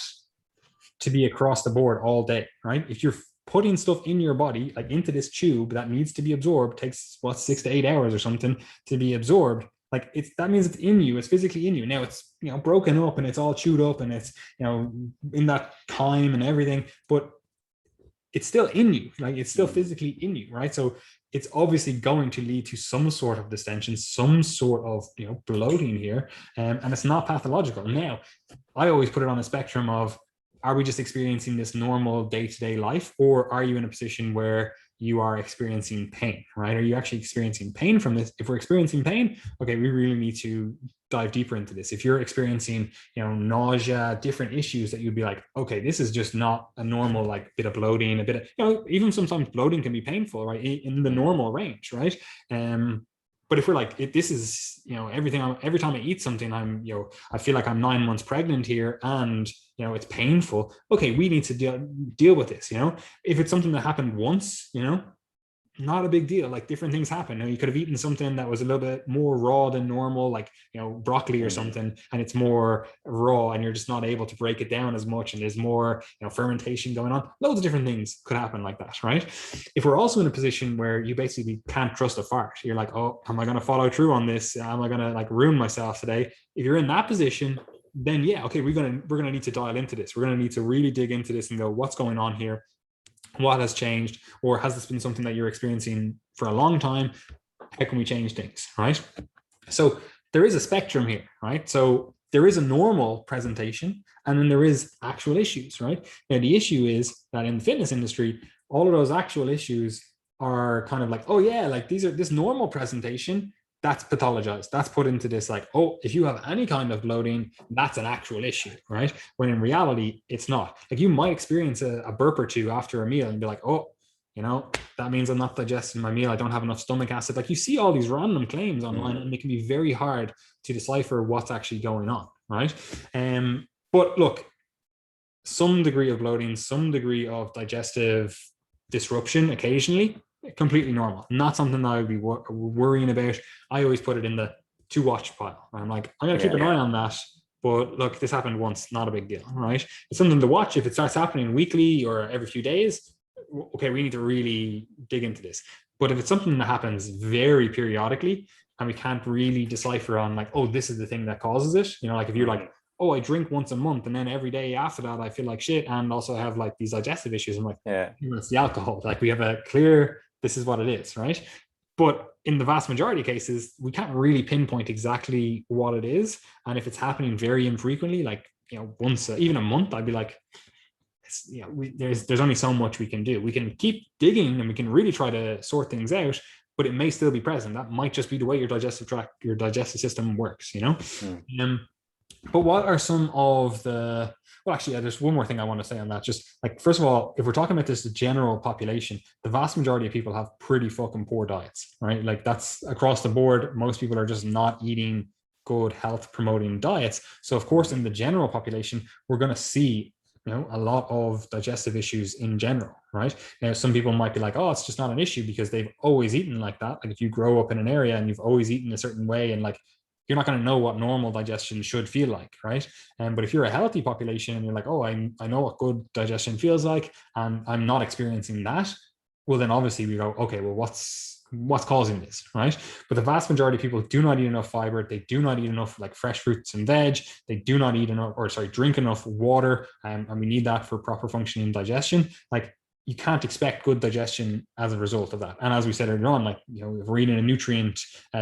to be across the board all day, right? If you're putting stuff in your body, like into this tube that needs to be absorbed, takes 6 to 8 hours or something to be absorbed. Like, that means it's in you, it's physically in you. Now it's, you know, broken up and it's all chewed up and it's, you know, in that time and everything, but it's still in you. Like, it's still physically in you, right? So it's obviously going to lead to some sort of distension, some sort of, you know, bloating here, and it's not pathological. Now, I always put it on a spectrum of, are we just experiencing this normal day-to-day life, or are you in a position where you are experiencing pain, right? Are you actually experiencing pain from this? If we're experiencing pain, okay, we really need to dive deeper into this. If you're experiencing, nausea, different issues that you'd be like, okay, this is just not a normal, like, bit of bloating, a bit of, even sometimes bloating can be painful, right? In the normal range, right? But if we're like, this is, everything, every time I eat something, I feel like I'm 9 months pregnant here, and, it's painful. Okay, we need to deal with this, if it's something that happened once, not a big deal. Like, different things happen. You could have eaten something that was a little bit more raw than normal, like, broccoli or something, and it's more raw, and you're just not able to break it down as much, and there's more, fermentation going on. Loads of different things could happen like that, right? If we're also in a position where you basically can't trust a fart, you're like, oh, am I going to follow through on this? Am I going to, like, ruin myself today? If you're in that position, then yeah, okay, we're gonna need to dial into this. We're gonna need to really dig into this and go, what's going on here? What has changed? Or has this been something that you're experiencing for a long time? How can we change things, right? So there is a spectrum here, right? So there is a normal presentation, and then there is actual issues, right? Now, the issue is that in the fitness industry, all of those actual issues are kind of like, oh yeah, like, these are this normal presentation, that's pathologized. That's put into this, like, oh, if you have any kind of bloating, that's an actual issue, right? When in reality, it's not. Like, you might experience a burp or two after a meal and be like, oh, that means I'm not digesting my meal. I don't have enough stomach acid. Like, you see all these random claims online, and it can be very hard to decipher what's actually going on, right? But look, some degree of bloating, some degree of digestive disruption occasionally, completely normal. Not something that I would be worrying about. I always put it in the to watch pile. I'm like, I'm going to keep an eye on that. But look, this happened once, not a big deal, right? It's something to watch. If it starts happening weekly or every few days, okay, we need to really dig into this. But if it's something that happens very periodically, and we can't really decipher on, like, oh, this is the thing that causes it, like, if you're like, oh, I drink once a month, and then every day after that I feel like shit, and also have, like, these digestive issues, I'm like, it's the alcohol. Like, we have a clear, this is what it is, right? But in the vast majority of cases, we can't really pinpoint exactly what it is. And if it's happening very infrequently, like, once even a month, I'd be like, there's only so much we can do. We can keep digging, and we can really try to sort things out, but it may still be present. That might just be the way your digestive system works, but what are some of the, well, actually, there's one more thing I want to say on that. Just, like, first of all, if we're talking about this general population, the vast majority of people have pretty fucking poor diets, right? Like, that's across the board. Most people are just not eating good health promoting diets. So of course, in the general population, we're going to see, a lot of digestive issues in general, right? Now, some people might be like, oh, it's just not an issue because they've always eaten like that. Like, if you grow up in an area and you've always eaten a certain way, and, like, you're not going to know what normal digestion should feel like, right? But if you're a healthy population and you're like, oh, I know what good digestion feels like, and I'm not experiencing that, well, then obviously we go, okay, well, what's causing this, right? But the vast majority of people do not eat enough fiber. They do not eat enough, like, fresh fruits and veg. They do not eat enough, drink enough water, and we need that for proper functioning digestion. Like, you can't expect good digestion as a result of that. And as we said earlier on, like, if we're eating a nutrient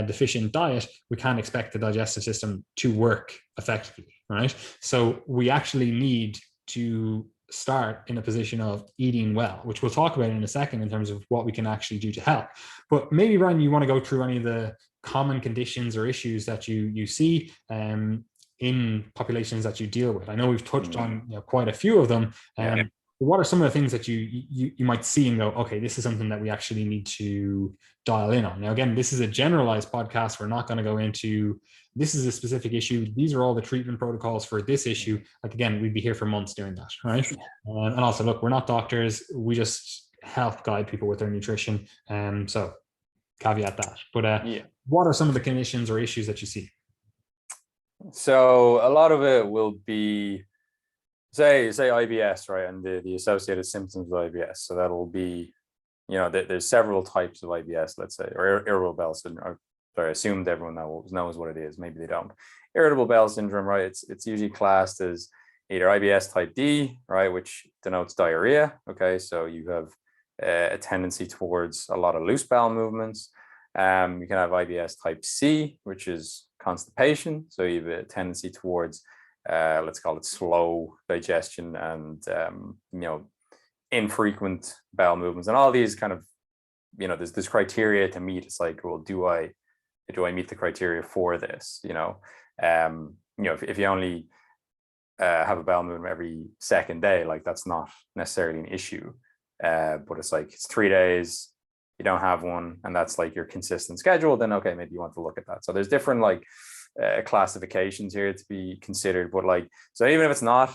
deficient diet, we can't expect the digestive system to work effectively, right? So we actually need to start in a position of eating well, which we'll talk about in a second in terms of what we can actually do to help. But maybe, Ryan, you want to go through any of the common conditions or issues that you see in populations that you deal with. I know we've touched on quite a few of them. What are some of the things that you might see and go, okay, this is something that we actually need to dial in on? Now, again, this is a generalized podcast. We're not going to go into, this is a specific issue, these are all the treatment protocols for this issue. Like, again, we'd be here for months doing that, right? And also, look, we're not doctors. We just help guide people with their nutrition. So caveat that. But what are some of the conditions or issues that you see? So a lot of it will be, say IBS, right, and the associated symptoms of IBS. So that'll be, there's several types of IBS, let's say, or irritable bowel syndrome. I assumed everyone knows what it is. Maybe they don't. Irritable bowel syndrome, right? It's usually classed as either IBS type D, right, which denotes diarrhea. Okay, so you have a tendency towards a lot of loose bowel movements. You can have IBS type C, which is constipation. So you have a tendency towards let's call it slow digestion, and infrequent bowel movements, and all these kind of, there's this criteria to meet. It's like, well, do I meet the criteria for this? If you only have a bowel movement every second day, like that's not necessarily an issue. But it's like, it's 3 days, you don't have one, and that's like your consistent schedule, then okay, maybe you want to look at that. So there's different like classifications here to be considered. But like, so even if it's not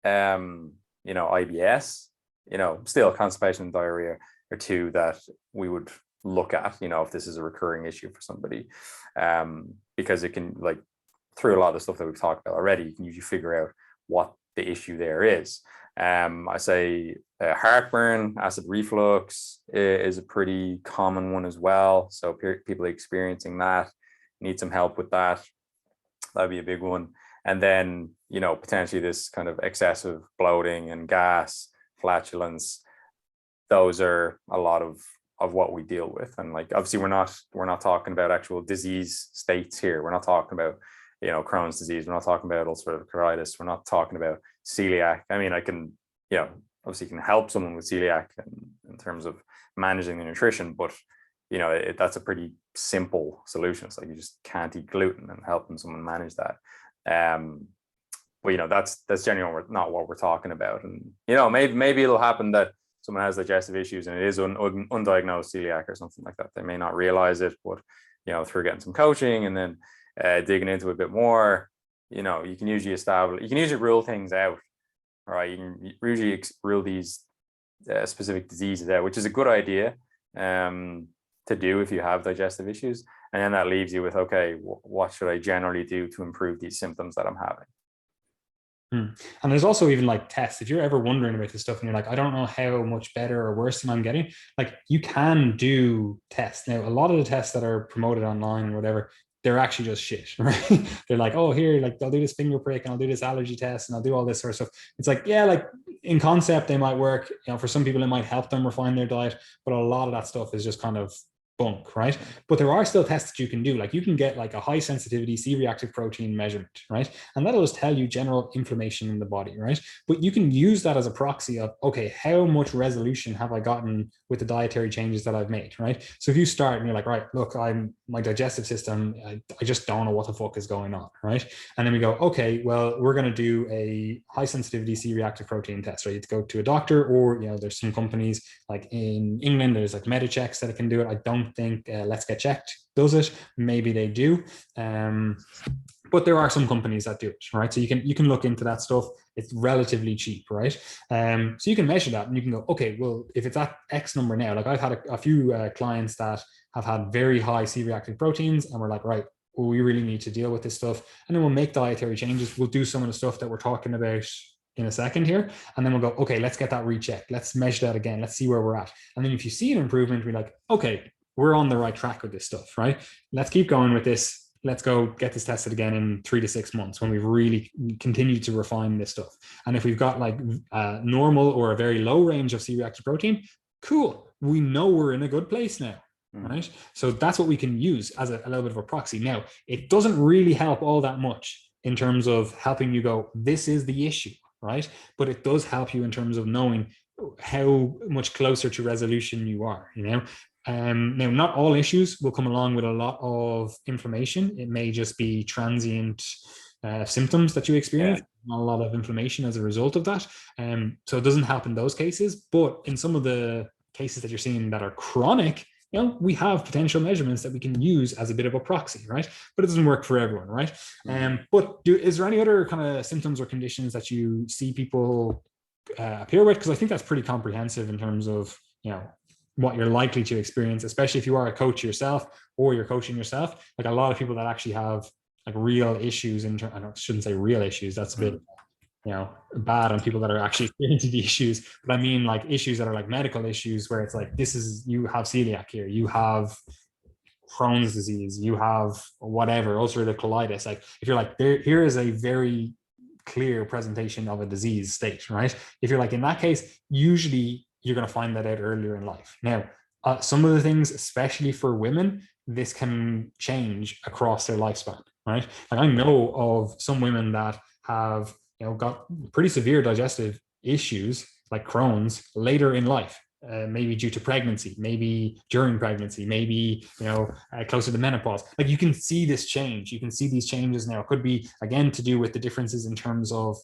IBS, still constipation and diarrhea are two that we would look at, if this is a recurring issue for somebody, because it can, like, through a lot of the stuff that we've talked about already, you can usually figure out what the issue there is. I say heartburn, acid reflux is a pretty common one as well. So people experiencing that need some help with that. That'd be a big one. And then, potentially this kind of excessive bloating and gas, flatulence. Those are a lot of what we deal with. And like, obviously we're not talking about actual disease states here. We're not talking about, Crohn's disease. We're not talking about ulcerative colitis. We're not talking about celiac. I mean, I can, obviously can help someone with celiac in terms of managing the nutrition, but that's a pretty simple solution. It's like, you just can't eat gluten, and helping someone manage that. But that's generally not what we're talking about. And maybe it'll happen that someone has digestive issues and it is undiagnosed celiac or something like that. They may not realize it, but through getting some coaching and then digging into it a bit more, you can usually rule things out. All right, you can usually rule these specific diseases out, which is a good idea to do if you have digestive issues. And then that leaves you with, okay, what should I generally do to improve these symptoms that I'm having? And there's also even like tests. If you're ever wondering about this stuff and you're like, I don't know how much better or worse I'm getting, like, you can do tests. Now, a lot of the tests that are promoted online or whatever, they're actually just shit, right? They're like, oh, here, like, I'll do this finger prick and I'll do this allergy test and I'll do all this sort of stuff. It's like, yeah, like in concept, they might work. For some people, it might help them refine their diet, but a lot of that stuff is just kind of bunk, right? But there are still tests that you can do. Like, you can get like a high sensitivity C-reactive protein measurement, right? And that'll just tell you general inflammation in the body, right? But you can use that as a proxy of, okay, how much resolution have I gotten with the dietary changes that I've made, right? So if you start and you're like, right, look, my digestive system, I just don't know what the fuck is going on, right? And then we go, okay, well, we're going to do a high sensitivity C-reactive protein test, right? You have to go to a doctor, or, there's some companies like in England, there's like Meditechs that can do it. I don't think Let's Get Checked does it. Maybe they do. But there are some companies that do it, right? So you can look into that stuff. It's relatively cheap, right? So you can measure that and you can go, okay, well, if it's at X number now, like I've had a few clients that have had very high C-reactive proteins, and we're like, right, well, we really need to deal with this stuff. And then we'll make dietary changes. We'll do some of the stuff that we're talking about in a second here. And then we'll go, okay, let's get that rechecked. Let's measure that again. Let's see where we're at. And then if you see an improvement, we're like, okay, we're on the right track with this stuff, right? Let's keep going with this. Let's go get this tested again in 3 to 6 months when we've really continued to refine this stuff. And if we've got like a normal or a very low range of C-reactive protein, cool. We know we're in a good place now, right? So that's what we can use as a little bit of a proxy. Now, it doesn't really help all that much in terms of helping you go, this is the issue, right? But it does help you in terms of knowing how much closer to resolution you are, Now, not all issues will come along with a lot of inflammation. It may just be transient symptoms that you experience, not a lot of inflammation as a result of that. So it doesn't help in those cases. But in some of the cases that you're seeing that are chronic, we have potential measurements that we can use as a bit of a proxy, right? But it doesn't work for everyone, right? But is there any other kind of symptoms or conditions that you see people appear with? Because I think that's pretty comprehensive in terms of, what you're likely to experience, especially if you are a coach yourself or you're coaching yourself. Like, a lot of people that actually have like real issues I shouldn't say real issues. That's a bit, bad on people that are actually experiencing the issues. But I mean like issues that are like medical issues where it's like, you have celiac here, you have Crohn's disease, you have whatever, ulcerative colitis. Like, if you're like, here is a very clear presentation of a disease state, right? If you're like, in that case, usually you're going to find that out earlier in life. Now, some of the things, especially for women, this can change across their lifespan, right? Like, I know of some women that have, got pretty severe digestive issues like Crohn's later in life. Maybe due to pregnancy, maybe during pregnancy, maybe closer to menopause. Like you can see this change. You can see these changes now. It could be again to do with the differences in terms of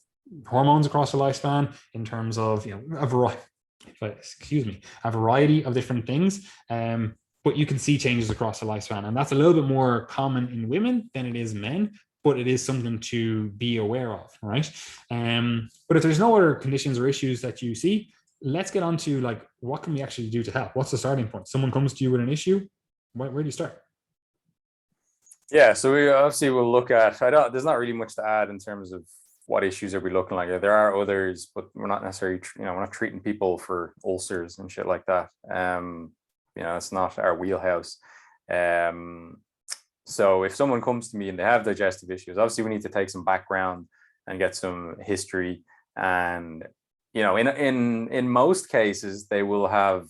hormones across the lifespan, in terms of a variety of different things. But you can see changes across the lifespan, and that's a little bit more common in women than it is men. But it is something to be aware of, right? But if there's no other conditions or issues that you see, let's get on to like, what can we actually do to help? What's the starting point? Someone comes to you with an issue. Where do you start? Yeah, so we obviously will look at, there's not really much to add in terms of what issues are we looking like. There are others, but we're not necessarily, we're not treating people for ulcers and shit like that. It's not our wheelhouse. So if someone comes to me and they have digestive issues, obviously we need to take some background and get some history. And in most cases, they will have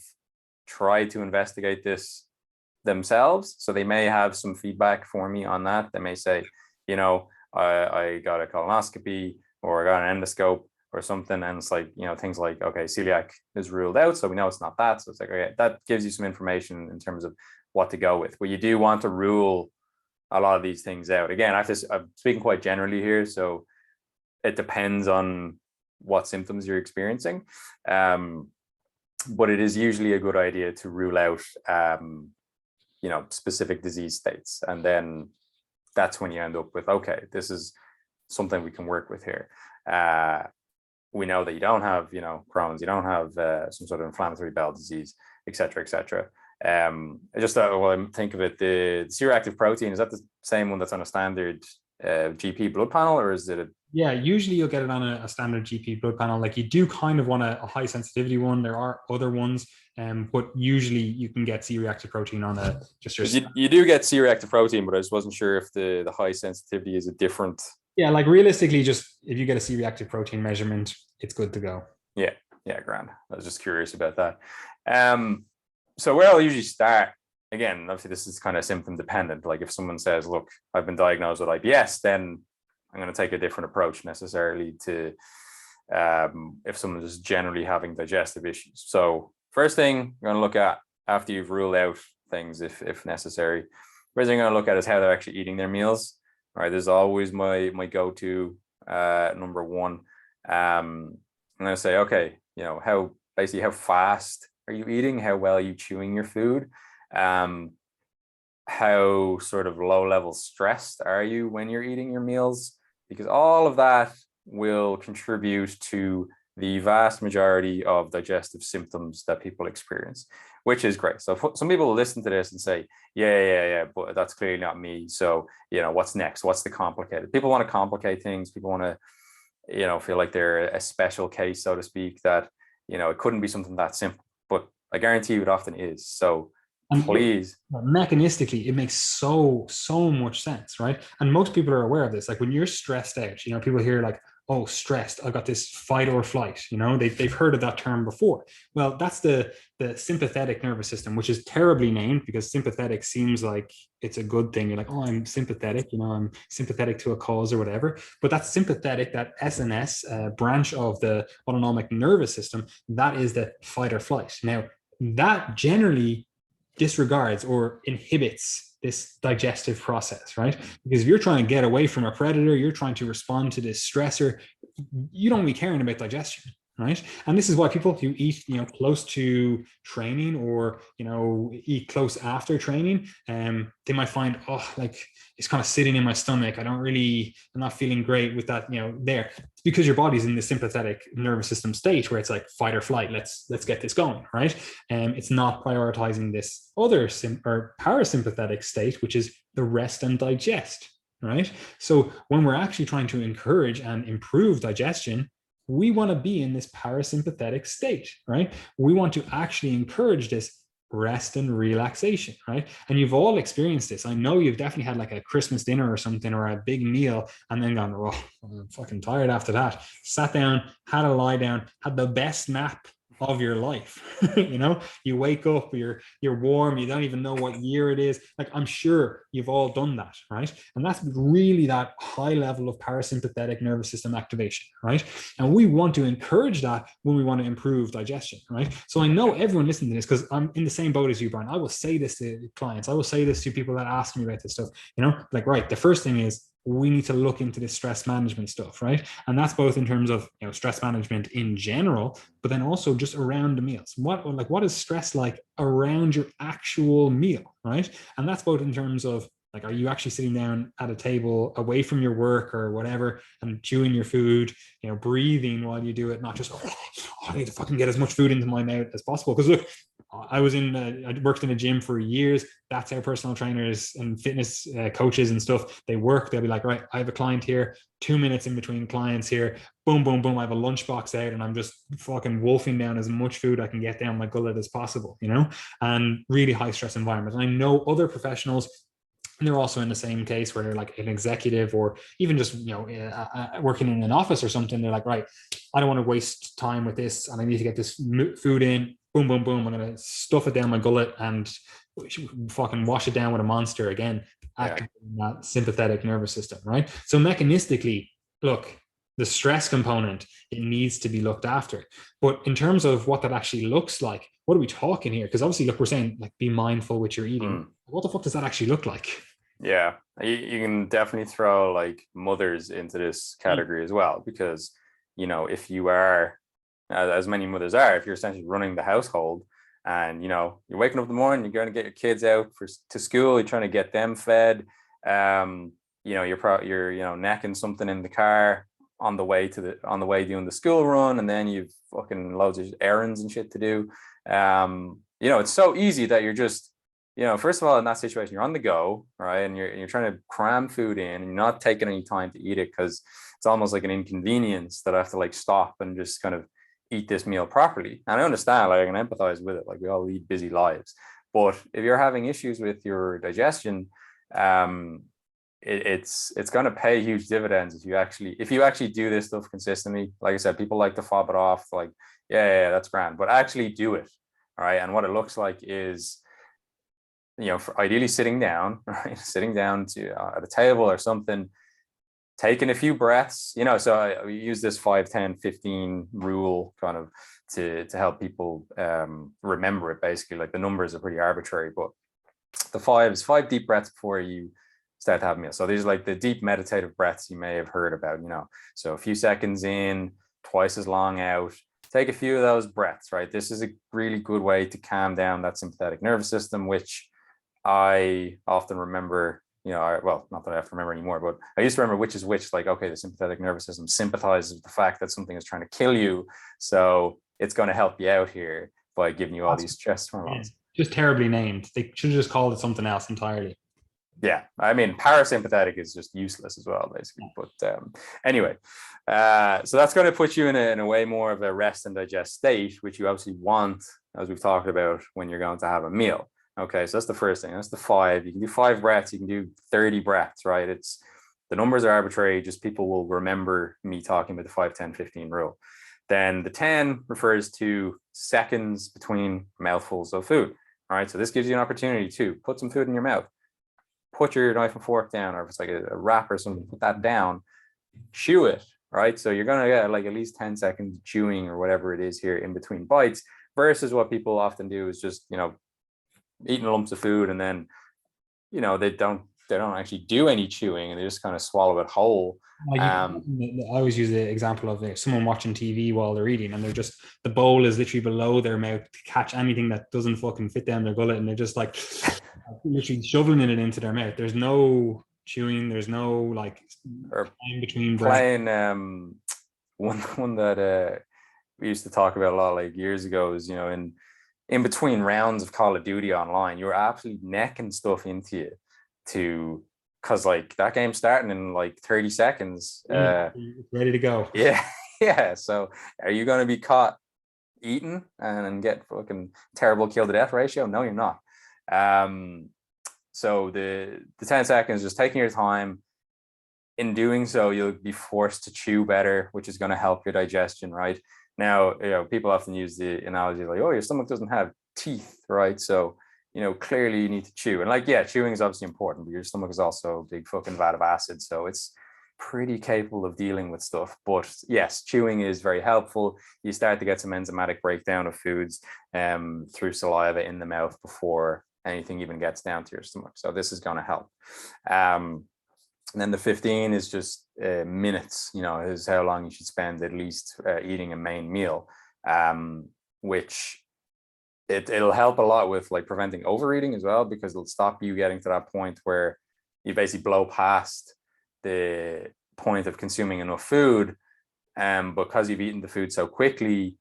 tried to investigate this themselves. So they may have some feedback for me on that. They may say, I got a colonoscopy or I got an endoscope or something. And it's like, things like, okay, celiac is ruled out. So we know it's not that. So it's like, okay, that gives you some information in terms of what to go with. But you do want to rule a lot of these things out. Again, I'm speaking quite generally here. So it depends on what symptoms you're experiencing. But it is usually a good idea to rule out, specific disease states. And then that's when you end up with, okay, this is something we can work with here. We know that you don't have, Crohn's, you don't have some sort of inflammatory bowel disease, et cetera, et cetera. I just thought, I think of it, the C-reactive protein, is that the same one that's on a standard GP blood panel, or is it Yeah, usually you'll get it on a standard GP blood panel. Like you do kind of want a high sensitivity one. There are other ones, but usually you can get C-reactive protein on a just your. You do get C-reactive protein, but I just wasn't sure if the high sensitivity is a different. Yeah, like realistically, just if you get a C-reactive protein measurement, it's good to go. Yeah, grand. I was just curious about that. So where I'll usually start, again, obviously this is kind of symptom dependent. Like if someone says, look, I've been diagnosed with IBS, then I'm going to take a different approach necessarily to if someone's just generally having digestive issues. So first thing you're going to look at after you've ruled out things, if necessary, first thing you're going to look at is how they're actually eating their meals. All right, this is always my go-to number one. I'm going to say, okay, how fast are you eating? How well are you chewing your food? How sort of low level stressed are you when you're eating your meals? Because all of that will contribute to the vast majority of digestive symptoms that people experience, which is great. So some people will listen to this and say, yeah, but that's clearly not me. So, what's next? What's the complicated? People want to complicate things. People want to, feel like they're a special case, so to speak, that, it couldn't be something that simple, but I guarantee you it often is. So please. Mechanistically, it makes so much sense, right? And most people are aware of this. Like when you're stressed out, people hear like, oh, stressed, I've got this fight or flight, they've heard of that term before. Well, that's the sympathetic nervous system, which is terribly named because sympathetic seems like it's a good thing. You're like, oh, I'm sympathetic, I'm sympathetic to a cause or whatever. But that's sympathetic, that SNS branch of the autonomic nervous system, that is the fight or flight. Now, that generally disregards or inhibits this digestive process, right? Because if you're trying to get away from a predator, you're trying to respond to this stressor, you don't be caring about digestion, right? And this is why people who eat, close to training or, eat close after training, they might find, like it's kind of sitting in my stomach. I'm not feeling great with that, there. It's because your body's in the sympathetic nervous system state where it's like fight or flight. Let's get this going, right? It's not prioritizing this other parasympathetic state, which is the rest and digest, right? So when we're actually trying to encourage and improve digestion, we want to be in this parasympathetic state, right? We want to actually encourage this rest and relaxation, right? And you've all experienced this. I know you've definitely had like a Christmas dinner or something or a big meal and then gone, I'm fucking tired after that. Sat down, had a lie down, had the best nap of your life. You know, you wake up, you're warm, you don't even know what year it is. Like, I'm sure you've all done that, right? And that's really that high level of parasympathetic nervous system activation, right? And we want to encourage that when we want to improve digestion, right? So I know everyone listening to this, because I'm in the same boat as you, Brian. I will say this to clients, I will say this to people that ask me about this stuff, you know, like, right, the first thing is we need to look into this stress management stuff, right? And that's both in terms of, you know, stress management in general, but then also just around the meals. What is stress like around your actual meal, right? And that's both in terms of, like, are you actually sitting down at a table away from your work or whatever and chewing your food, you know, breathing while you do it, not just, I need to fucking get as much food into my mouth as possible. Because look, I worked in a gym for years. That's how personal trainers and fitness coaches and stuff, they work. They'll be like, right, I have a client here, 2 minutes in between clients here, boom, boom, boom. I have a lunchbox out and I'm just fucking wolfing down as much food I can get down my gullet as possible, you know, and really high stress environment. And I know other professionals, and they're also in the same case where they're like an executive or even just, you know, working in an office or something. They're like, right, I don't want to waste time with this and I need to get this food in, boom, boom, boom. I'm going to stuff it down my gullet and fucking wash it down with a monster again, activating that sympathetic nervous system, right? So mechanistically, look, the stress component, it needs to be looked after. But in terms of what that actually looks like, what are we talking here? Because obviously, look, we're saying like be mindful with your eating. What the fuck does that actually look like? Yeah, you can definitely throw like mothers into this category as well, because, you know, if you are, as many mothers are, if you're essentially running the household and, you know, you're waking up in the morning, you're going to get your kids out to school, you're trying to get them fed, you know, you're, you know, necking something in the car on the way doing the school run, and then you've fucking loads of errands and shit to do. You know, it's so easy that you're just, you know, first of all, in that situation, you're on the go, right? And you're trying to cram food in and you're not taking any time to eat it because it's almost like an inconvenience that I have to like stop and just kind of eat this meal properly. And I understand, like, I can empathize with it. Like, we all lead busy lives. But if you're having issues with your digestion, it's going to pay huge dividends if you actually do this stuff consistently. Like I said, people like to fob it off, like, yeah, that's grand, but actually do it. All right. And what it looks like is, you know, ideally sitting down, right? Sitting down at a table or something, taking a few breaths, you know. So we use this 5-10-15 rule kind of to help people remember it. Basically, like, the numbers are pretty arbitrary, but the 5 deep breaths before you start to have a meal. So these are like the deep meditative breaths you may have heard about, you know. So a few seconds in, twice as long out. Take a few of those breaths, right? This is a really good way to calm down that sympathetic nervous system, which I often remember, you know, well, not that I have to remember anymore, but I used to remember which is which. Like, okay, the sympathetic nervous system sympathizes with the fact that something is trying to kill you, so it's going to help you out here by giving you all these stress hormones. Just terribly named. They should have just called it something else entirely. Yeah, I mean, parasympathetic is just useless as well, basically. But anyway, so that's going to put you in a way more of a rest and digest state, which you obviously want, as we've talked about, when you're going to have a meal. Okay, so that's the first thing. That's the 5. You can do 5 breaths. You can do 30 breaths, right? The numbers are arbitrary. Just people will remember me talking about the 5-10-15 rule. Then the 10 refers to seconds between mouthfuls of food. All right, so this gives you an opportunity to put some food in your mouth, put your knife and fork down, or if it's like a wrap or something, put that down, chew it, right? So you're going to get like at least 10 seconds chewing or whatever it is here in between bites, versus what people often do is just, you know, eating lumps of food and then, you know, they don't actually do any chewing and they just kind of swallow it whole. I always use the example of someone watching TV while they're eating, and they're just, the bowl is literally below their mouth to catch anything that doesn't fucking fit down their gullet, and they're just like literally shoveling it into their mouth. There's no chewing, there's no like time between playing. One that we used to talk about a lot, like, years ago, is, you know, in between rounds of Call of Duty online, you were absolutely necking stuff into you because like that game's starting in like 30 seconds. Ready to go. Yeah. So are you going to be caught eating and get fucking terrible kill to death ratio? No, you're not. So the 10 seconds, just taking your time. In doing so, you'll be forced to chew better, which is going to help your digestion, right? Now, people often use the analogy like, oh, your stomach doesn't have teeth, right? So, clearly you need to chew. And like, yeah, chewing is obviously important, but your stomach is also a big fucking vat of acid. So it's pretty capable of dealing with stuff. But yes, chewing is very helpful. You start to get some enzymatic breakdown of foods through saliva in the mouth before anything even gets down to your stomach. So this is going to help. And then the 15 is just minutes, is how long you should spend at least eating a main meal, which it'll help a lot with like preventing overeating as well, because it'll stop you getting to that point where you basically blow past the point of consuming enough food. Because you've eaten the food so quickly,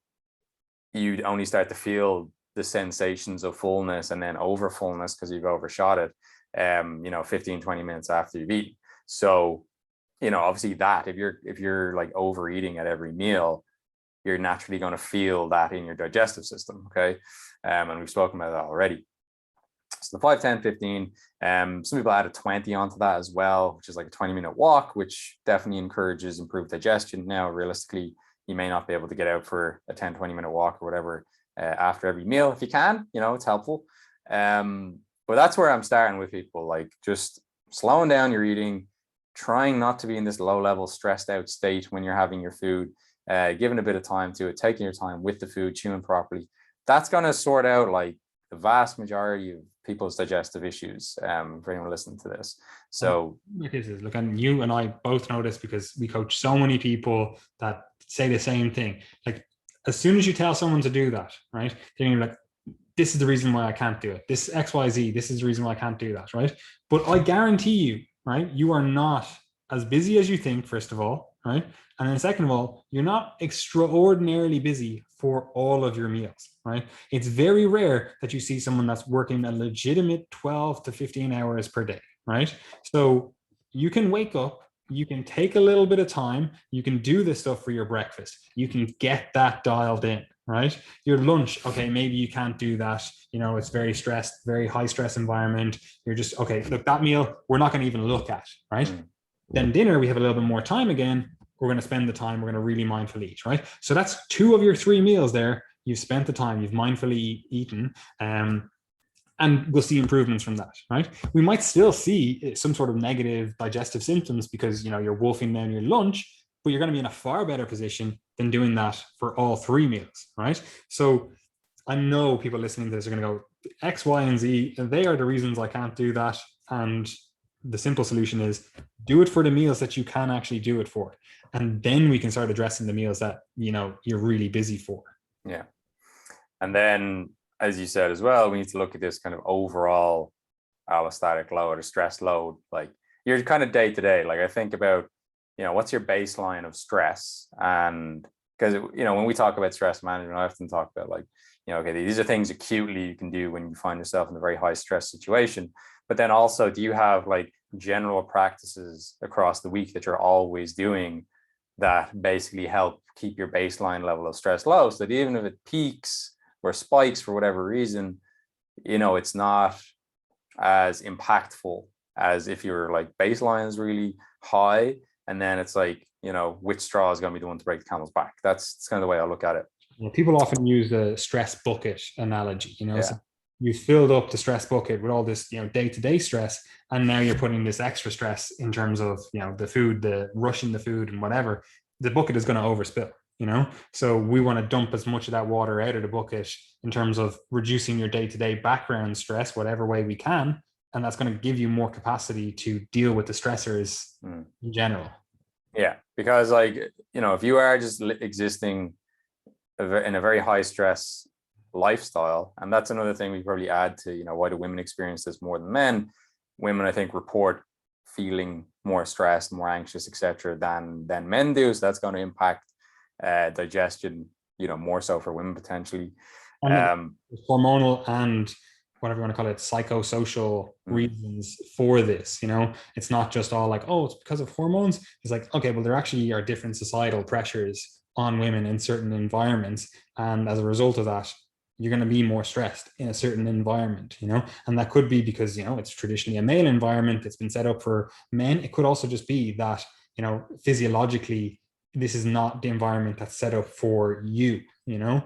you'd only start to feel the sensations of fullness and then over fullness because you've overshot it, 15, 20 minutes after you've eaten. So, obviously that if you're like overeating at every meal, you're naturally going to feel that in your digestive system. Okay. And we've spoken about that already. So the 5, 10, 15, some people added 20 onto that as well, which is like a 20-minute walk, which definitely encourages improved digestion. Now, realistically, you may not be able to get out for a 10, 20-minute walk or whatever after every meal. If you can, it's helpful. But that's where I'm starting with people, like just slowing down your eating, trying not to be in this low-level stressed out state when you're having your food, giving a bit of time to it, taking your time with the food, chewing properly. That's going to sort out like the vast majority of people's digestive issues, for anyone listening to this. So look, and you and I both know this because we coach so many people that say the same thing. Like, as soon as you tell someone to do that, right, then you're like, this is the reason why I can't do it. This XYZ, this is the reason why I can't do that, right? But I guarantee you, right, you are not as busy as you think, first of all, right? And then second of all, you're not extraordinarily busy for all of your meals, right? It's very rare that you see someone that's working a legitimate 12 to 15 hours per day, right? So you can wake up, you can take a little bit of time, you can do this stuff for your breakfast, you can get that dialed in, right? Your lunch, okay, maybe you can't do that. It's very stressed, very high stress environment. You're just, okay, look, that meal, we're not going to even look at, right? Then dinner, we have a little bit more time again. We're going to spend the time, we're going to really mindfully eat, right? So that's 2 of your 3 meals there. You've spent the time, you've mindfully eaten, and we'll see improvements from that, right? We might still see some sort of negative digestive symptoms because, you're wolfing down your lunch, but you're going to be in a far better position than doing that for all 3 meals, right? So I know people listening to this are going to go, X, Y, and Z, and they are the reasons I can't do that. And the simple solution is do it for the meals that you can actually do it for. And then we can start addressing the meals that, you're really busy for. Yeah. And then, as you said as well, we need to look at this kind of overall allostatic load or stress load. Like you're kind of day to day. Like I think about, what's your baseline of stress? And because, when we talk about stress management, I often talk about like, okay, these are things acutely you can do when you find yourself in a very high stress situation. But then also, do you have like general practices across the week that you're always doing that basically help keep your baseline level of stress low, so that even if it peaks or spikes for whatever reason, it's not as impactful as if your like baseline is really high, and then it's like, which straw is going to be the one to break the camel's back. That's kind of the way I look at it. People often use the stress bucket analogy, Yeah. So you filled up the stress bucket with all this, day-to-day stress, and now you're putting this extra stress in terms of, the food, the rushing the food and whatever. The bucket is going to overspill, So we want to dump as much of that water out of the bucket in terms of reducing your day-to-day background stress, whatever way we can. And that's going to give you more capacity to deal with the stressors in general. Yeah, because like, if you are just existing in a very high stress lifestyle, and that's another thing we probably add to, why do women experience this more than men? Women, I think, report feeling more stressed, more anxious, etc., than men do. So that's going to impact digestion, more so for women potentially. Hormonal and whatever you want to call it, psychosocial reasons for this. It's not just all like, oh, it's because of hormones. It's like, okay, well, there actually are different societal pressures on women in certain environments, and as a result of that, you're going to be more stressed in a certain environment, and that could be because it's traditionally a male environment, it's been set up for men. It could also just be that physiologically this is not the environment that's set up for you, you know?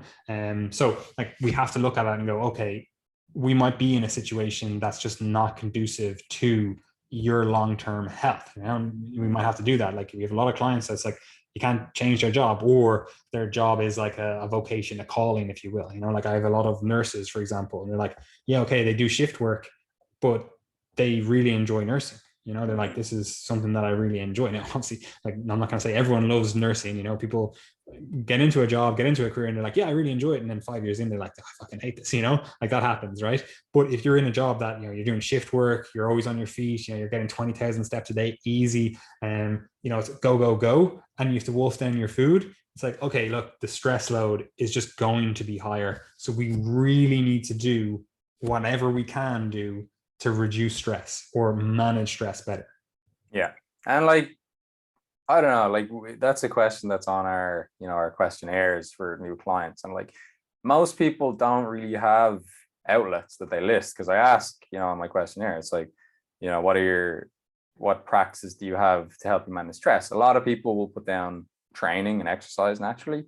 So like we have to look at it and go, okay, we might be in a situation that's just not conducive to your long-term health. You know, we might have to do that. Like we have a lot of clients that's like, you can't change their job, or their job is like a vocation, a calling, if you will. You know, like I have a lot of nurses, for example, and they're like, yeah, okay, they do shift work, but they really enjoy nursing. You know, they're like, this is something that I really enjoy. Now, obviously, like I'm not going to say everyone loves nursing. You know, people get into a job, get into a career, and they're like, yeah, I really enjoy it. And then 5 years in, they're like, I fucking hate this. You know, like that happens, right? But if you're in a job that, you know, you're doing shift work, you're always on your feet, you know, you're getting 20,000 steps a day, easy, and you know, it's go, go, go, and you have to wolf down your food. It's like, okay, look, the stress load is just going to be higher. So we really need to do whatever we can do to reduce stress or manage stress better. Yeah. And like, I don't know, like that's a question that's on our, you know, our questionnaires for new clients. And like most people don't really have outlets that they list, because I ask, you know, on my questionnaire, it's like, you know, what practices do you have to help you manage stress? A lot of people will put down training and exercise naturally.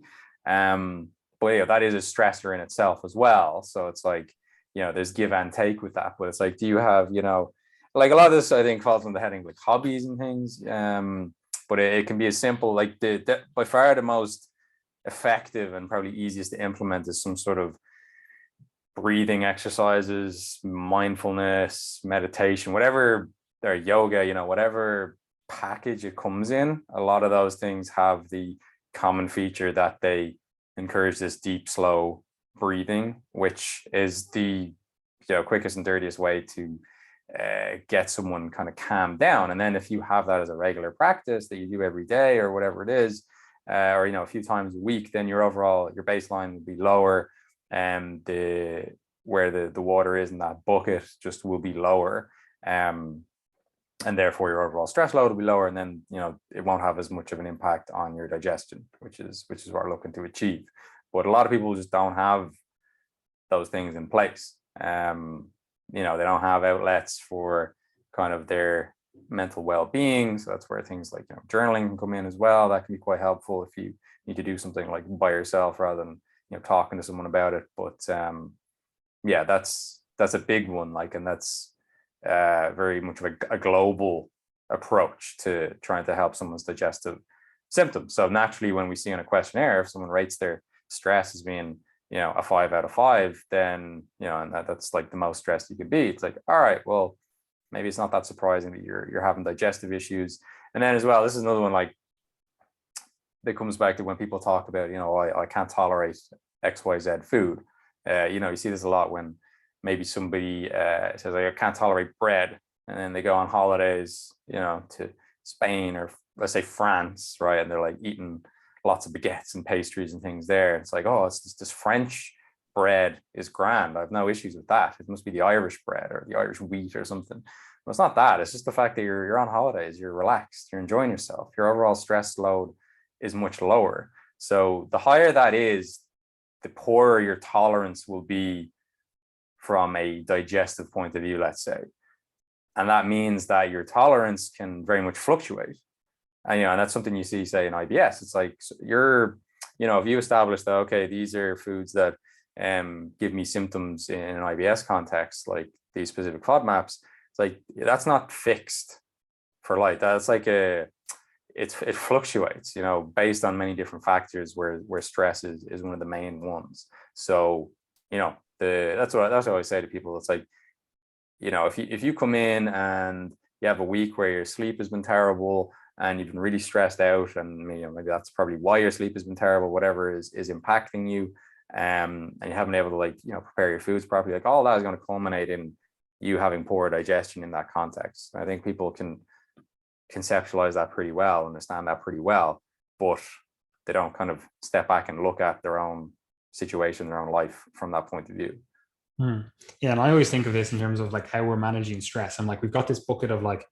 But yeah, that is a stressor in itself as well. So it's like, you know, there's give and take with that. But it's like, do you have, you know, like a lot of this I think falls on the heading like hobbies and things. But it can be as simple, like the by far the most effective and probably easiest to implement is some sort of breathing exercises, mindfulness, meditation, whatever, or yoga, you know, whatever package it comes in. A lot of those things have the common feature that they encourage this deep, slow breathing, which is the, you know, quickest and dirtiest way to get someone kind of calm down. And then if you have that as a regular practice that you do every day or whatever it is, or, you know, a few times a week, then your overall, your baseline will be lower, and where the water is in that bucket just will be lower. And therefore your overall stress load will be lower. And then, you know, it won't have as much of an impact on your digestion, which is what we're looking to achieve. But a lot of people just don't have those things in place. You know, they don't have outlets for kind of their mental well-being. So that's where things like, you know, journaling can come in as well. That can be quite helpful if you need to do something like by yourself rather than, you know, talking to someone about it. But yeah, that's a big one. Like, and that's very much of a global approach to trying to help someone's digestive symptoms. So naturally, when we see on a questionnaire, if someone rates their stress as being, you know, a 5 out of 5, then, you know, and that's like the most stressed you could be. It's like, all right, well, maybe it's not that surprising that you're having digestive issues. And then as well, this is another one, like, that comes back to when people talk about, you know, I can't tolerate XYZ food. You know, you see this a lot when maybe somebody says, I can't tolerate bread, and then they go on holidays, you know, to Spain or let's say France, right? And they're like eating lots of baguettes and pastries and things there. It's like, oh, it's this French bread is grand. I have no issues with that. It must be the Irish bread or the Irish wheat or something. Well, it's not that. It's just the fact that you're on holidays, you're relaxed, you're enjoying yourself. Your overall stress load is much lower. So the higher that is, the poorer your tolerance will be from a digestive point of view, let's say. And that means that your tolerance can very much fluctuate. And, you know, and that's something you see, say, in IBS. It's like you're, you know, if you establish that, okay, these are foods that give me symptoms in an IBS context, like these specific FODMAPs, it's like, that's not fixed for life. That's like it fluctuates, you know, based on many different factors where stress is one of the main ones. So, you know, that's what I always say to people. It's like, you know, if you come in and you have a week where your sleep has been terrible and you've been really stressed out, and, you know, maybe that's probably why your sleep has been terrible, whatever is impacting you, and you haven't been able to, like, you know, prepare your foods properly, like all that is going to culminate in you having poor digestion in that context. I think people can conceptualize that pretty well, understand that pretty well, but they don't kind of step back and look at their own situation, their own life from that point of view. Yeah, and I always think of this in terms of like how we're managing stress. I'm like, we've got this bucket of like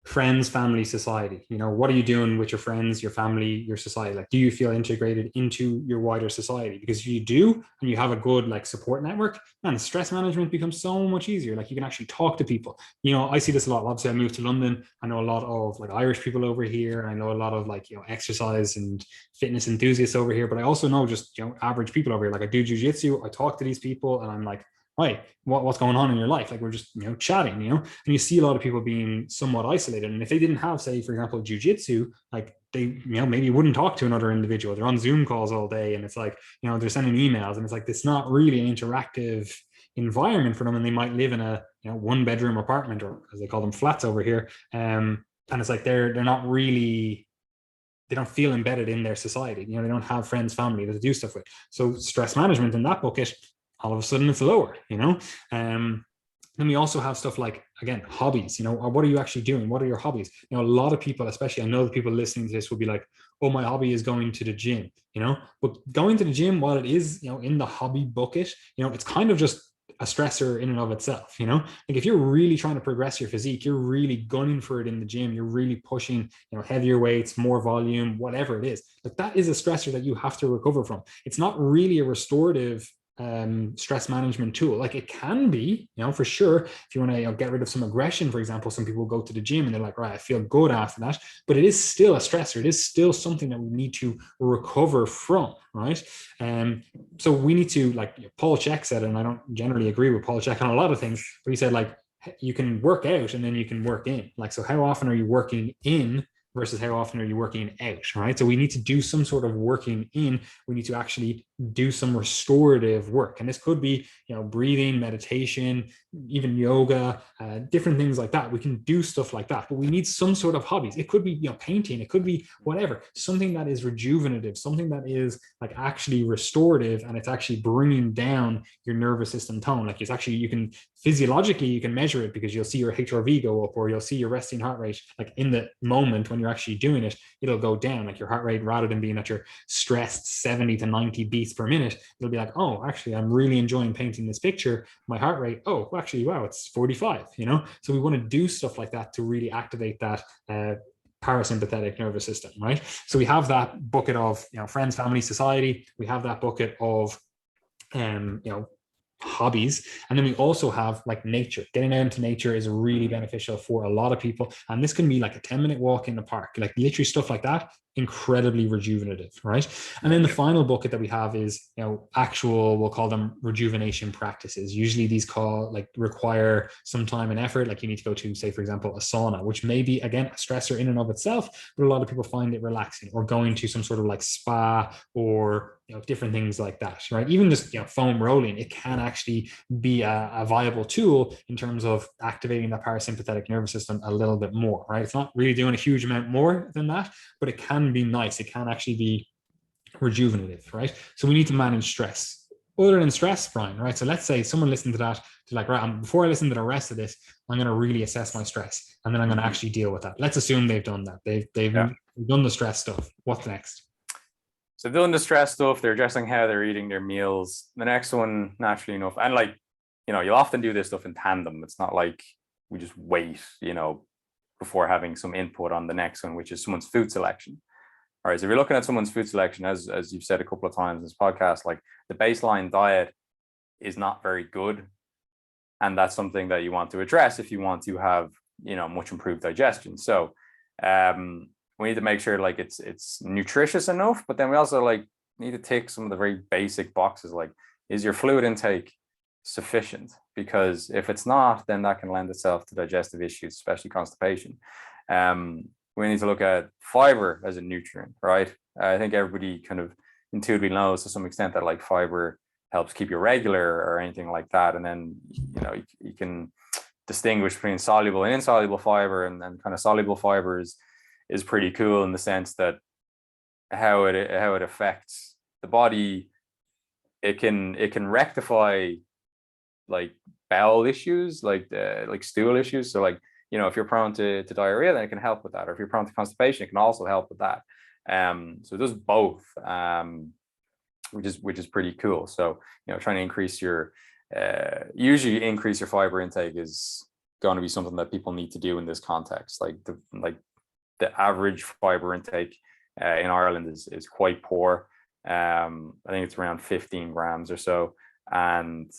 friends, family, society. What are you doing with your friends, your family, your society? Like, do you feel integrated into your wider society? Because if you do, and you have a good like support network, man, stress management becomes so much easier. Like, you can actually talk to people. I see this a lot. Obviously, I moved to London. I know a lot of like Irish people over here. I know a lot of like, exercise and fitness enthusiasts over here, but I also know just, average people over here. Like, I do jujitsu, I talk to these people, and I'm like, right, what's going on in your life? Like, we're just, chatting, and you see a lot of people being somewhat isolated. And if they didn't have, say, for example, jujitsu, like they, maybe wouldn't talk to another individual. They're on Zoom calls all day. And it's like, they're sending emails, and it's like, it's not really an interactive environment for them. And they might live in a, 1-bedroom apartment, or as they call them, flats over here. And it's like, they're not really, they don't feel embedded in their society. They don't have friends, family to do stuff with. So stress management in that bucket, all of a sudden it's lower. Then we also have stuff like, again, hobbies. What are you actually doing? What are your hobbies? A lot of people, especially I know the people listening to this, will be like, oh, my hobby is going to the gym. But going to the gym, while it is, in the hobby bucket, it's kind of just a stressor in and of itself. Like, if you're really trying to progress your physique, you're really gunning for it in the gym, you're really pushing, heavier weights, more volume, whatever it is, like, that is a stressor that you have to recover from. It's not really a restorative stress management tool. Like, it can be, for sure, if you want to, get rid of some aggression, for example. Some people go to the gym and they're like, right, I feel good after that, but it is still a stressor. It is still something that we need to recover from, right? So we need to, like, Paul Chek said, and I don't generally agree with Paul Chek on a lot of things, but he said, like, you can work out and then you can work in. Like, so how often are you working in versus how often are you working out, right? So we need to do some sort of working in. We need to actually do some restorative work. And this could be, breathing, meditation, even yoga, different things like that. We can do stuff like that, but we need some sort of hobbies. It could be, painting, it could be whatever, something that is rejuvenative, something that is like actually restorative, and it's actually bringing down your nervous system tone. Like, it's actually, you can physiologically, you can measure it, because you'll see your HRV go up, or you'll see your resting heart rate, like in the moment when you're actually doing it, it'll go down. Like, your heart rate, rather than being at your stressed 70 to 90 beats per minute, it'll be like, oh, actually, I'm really enjoying painting this picture. My heart rate, oh, actually, wow, it's 45. So we want to do stuff like that to really activate that parasympathetic nervous system, right? So we have that bucket of, friends, family, society. We have that bucket of hobbies. And then we also have like nature. Getting out into nature is really beneficial for a lot of people. And this can be like a 10-minute walk in the park, like literally stuff like that, incredibly rejuvenative, right? And then the final bucket that we have is, actual, we'll call them rejuvenation practices. Usually these require some time and effort. Like, you need to go to, say, for example, a sauna, which may be, again, a stressor in and of itself, but a lot of people find it relaxing. Or going to some sort of like spa, or different things like that, right? Even just foam rolling, it can actually be a viable tool in terms of activating that parasympathetic nervous system a little bit more, right? It's not really doing a huge amount more than that, but it can be nice. It can actually be rejuvenative, right? So we need to manage stress. Other than stress, Brian, right? So let's say someone listened to that, to like, right, before I listen to the rest of this, I'm going to really assess my stress, and then I'm going to actually deal with that. Let's assume they've done that. They've done the stress stuff. What's next? So they're doing the stress stuff, they're addressing how they're eating their meals. The next one, naturally enough, and like, you'll often do this stuff in tandem. It's not like we just wait, before having some input on the next one, which is someone's food selection. All right. So if you're looking at someone's food selection, as you've said a couple of times in this podcast, like, the baseline diet is not very good. And that's something that you want to address if you want to have, much improved digestion. So we need to make sure like it's nutritious enough, but then we also like need to tick some of the very basic boxes. Like, is your fluid intake sufficient? Because if it's not, then that can lend itself to digestive issues, especially constipation. We need to look at fiber as a nutrient, right? I think everybody kind of intuitively knows to some extent that like fiber helps keep you regular or anything like that. And then, you can distinguish between soluble and insoluble fiber, and then kind of soluble fibers is pretty cool in the sense that how it affects the body. It can rectify like bowel issues, like stool issues. So like, if you're prone to diarrhea, then it can help with that. Or if you're prone to constipation, it can also help with that. So it does both, which is pretty cool. So, trying to increase your usually increase your fiber intake is going to be something that people need to do in this context. Like the average fiber intake in Ireland is quite poor. I think it's around 15 grams or so, and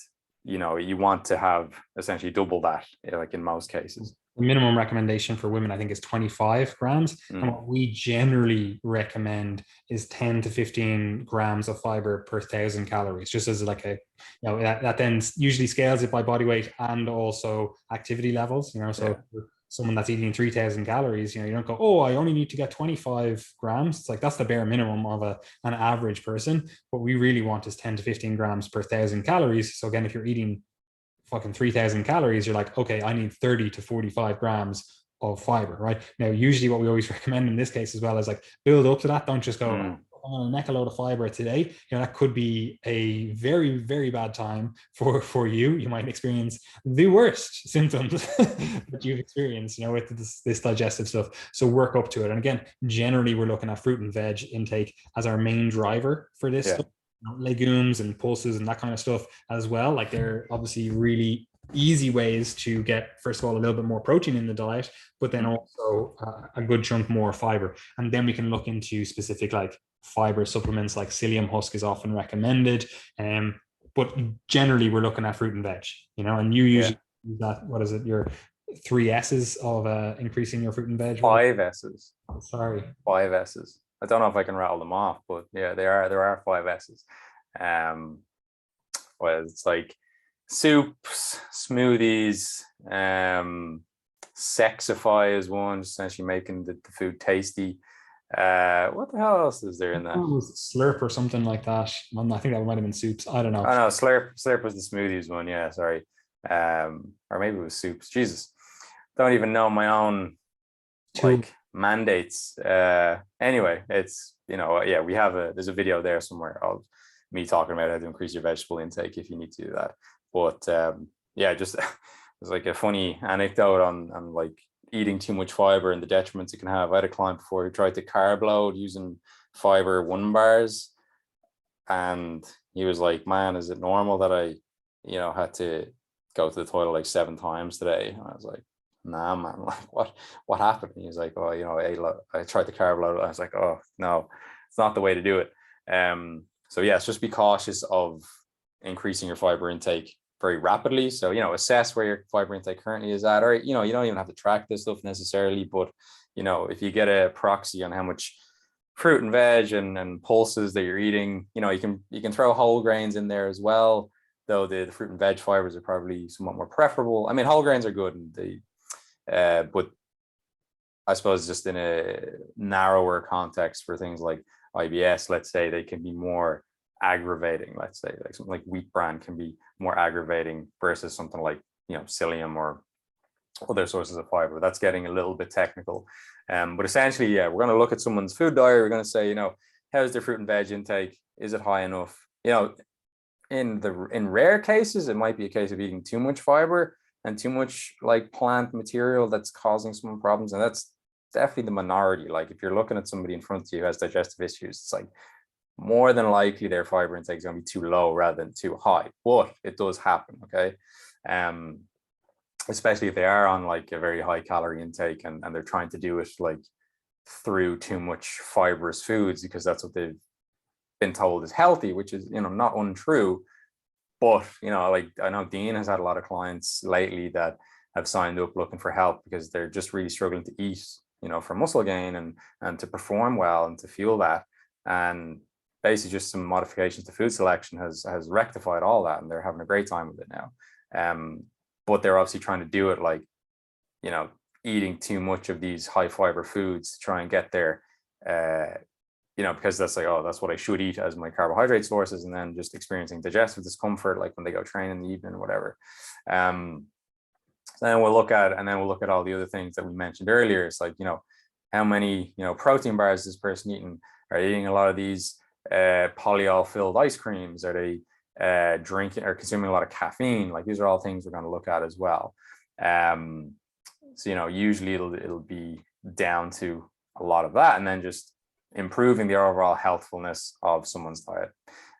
you want to have essentially double that, like in most cases. The minimum recommendation for women, I think, is 25 grams. And what we generally recommend is 10 to 15 grams of fiber per 1,000 calories, just as like a, that then usually scales it by body weight and also activity levels, so someone that's eating 3,000 calories, you don't go, oh, I only need to get 25 grams. It's like, that's the bare minimum of an average person. What we really want is 10 to 15 grams per 1,000 calories. So again, if you're eating fucking 3,000 calories, you're like, okay, I need 30 to 45 grams of fiber, right? Now, usually what we always recommend in this case as well is like, build up to that. Don't just go, I'm going to neck a load of fiber today. That could be a very, very bad time for you. You might experience the worst symptoms that you've experienced, with this digestive stuff. So work up to it. And again, generally we're looking at fruit and veg intake as our main driver for this stuff. Legumes and pulses and that kind of stuff as well. Like, they're obviously really easy ways to get, first of all, a little bit more protein in the diet, but then also a good chunk more fiber. And then we can look into specific like fiber supplements, like psyllium husk is often recommended. But generally we're looking at fruit and veg, and you usually use that, what is it, your 3 S's of increasing your fruit and veg? 5 S's. Oh, sorry. 5 S's. I don't know if I can rattle them off, but yeah, there are 5 S's. Well, it's like soups, smoothies, sexify is one, essentially making the food tasty. What the hell else is there in that? Slurp or something like that. I think that might have been soups. I don't know. Oh no, slurp was the smoothies one. Yeah, sorry. Or maybe it was soups. Jesus, don't even know my own mandates. Anyway, it's we have there's a video there somewhere of me talking about how to increase your vegetable intake if you need to do that. But just it's like a funny anecdote on like eating too much fiber and the detriments it can have. I had a client before who tried to carb load using fiber 1 bars, and he was like, man, is it normal that I had to go to the toilet like 7 times today? And I was like, nah, man, like what happened? And he was like, oh, I tried to carb load. I was like, oh no, it's not the way to do it. So yes, just be cautious of increasing your fiber intake very rapidly. So assess where your fiber intake currently is at, or you don't even have to track this stuff necessarily, but if you get a proxy on how much fruit and veg and pulses that you're eating, you can throw whole grains in there as well, though the fruit and veg fibers are probably somewhat more preferable. I mean, whole grains are good, and but I suppose just in a narrower context for things like IBS, let's say, they can be more aggravating. Let's say like something like wheat bran can be more aggravating versus something like psyllium or other sources of fiber. That's getting a little bit technical, but essentially, we're going to look at someone's food diet. We're going to say, how's their fruit and veg intake? Is it high enough? In rare cases, it might be a case of eating too much fiber and too much like plant material that's causing some problems, and that's definitely the minority. Like, if you're looking at somebody in front of you who has digestive issues, it's like more than likely their fiber intake is going to be too low rather than too high, but it does happen. Okay. Especially if they are on like a very high calorie intake and they're trying to do it like through too much fibrous foods because that's what they've been told is healthy, which is not untrue. But like, I know Dean has had a lot of clients lately that have signed up looking for help because they're just really struggling to eat for muscle gain and to perform well and to fuel that, and basically just some modifications to food selection has rectified all that, and they're having a great time with it now. But they're obviously trying to do it like eating too much of these high fiber foods to try and get there, because that's like, oh, that's what I should eat as my carbohydrate sources, and then just experiencing digestive discomfort like when they go train in the evening or whatever. Then we'll look at all the other things that we mentioned earlier. It's like, how many protein bars is this person eating? Are they eating a lot of these polyol filled ice creams? Are they drinking or consuming a lot of caffeine? Like, these are all things we're going to look at as well. So usually it'll be down to a lot of that, and then just improving the overall healthfulness of someone's diet,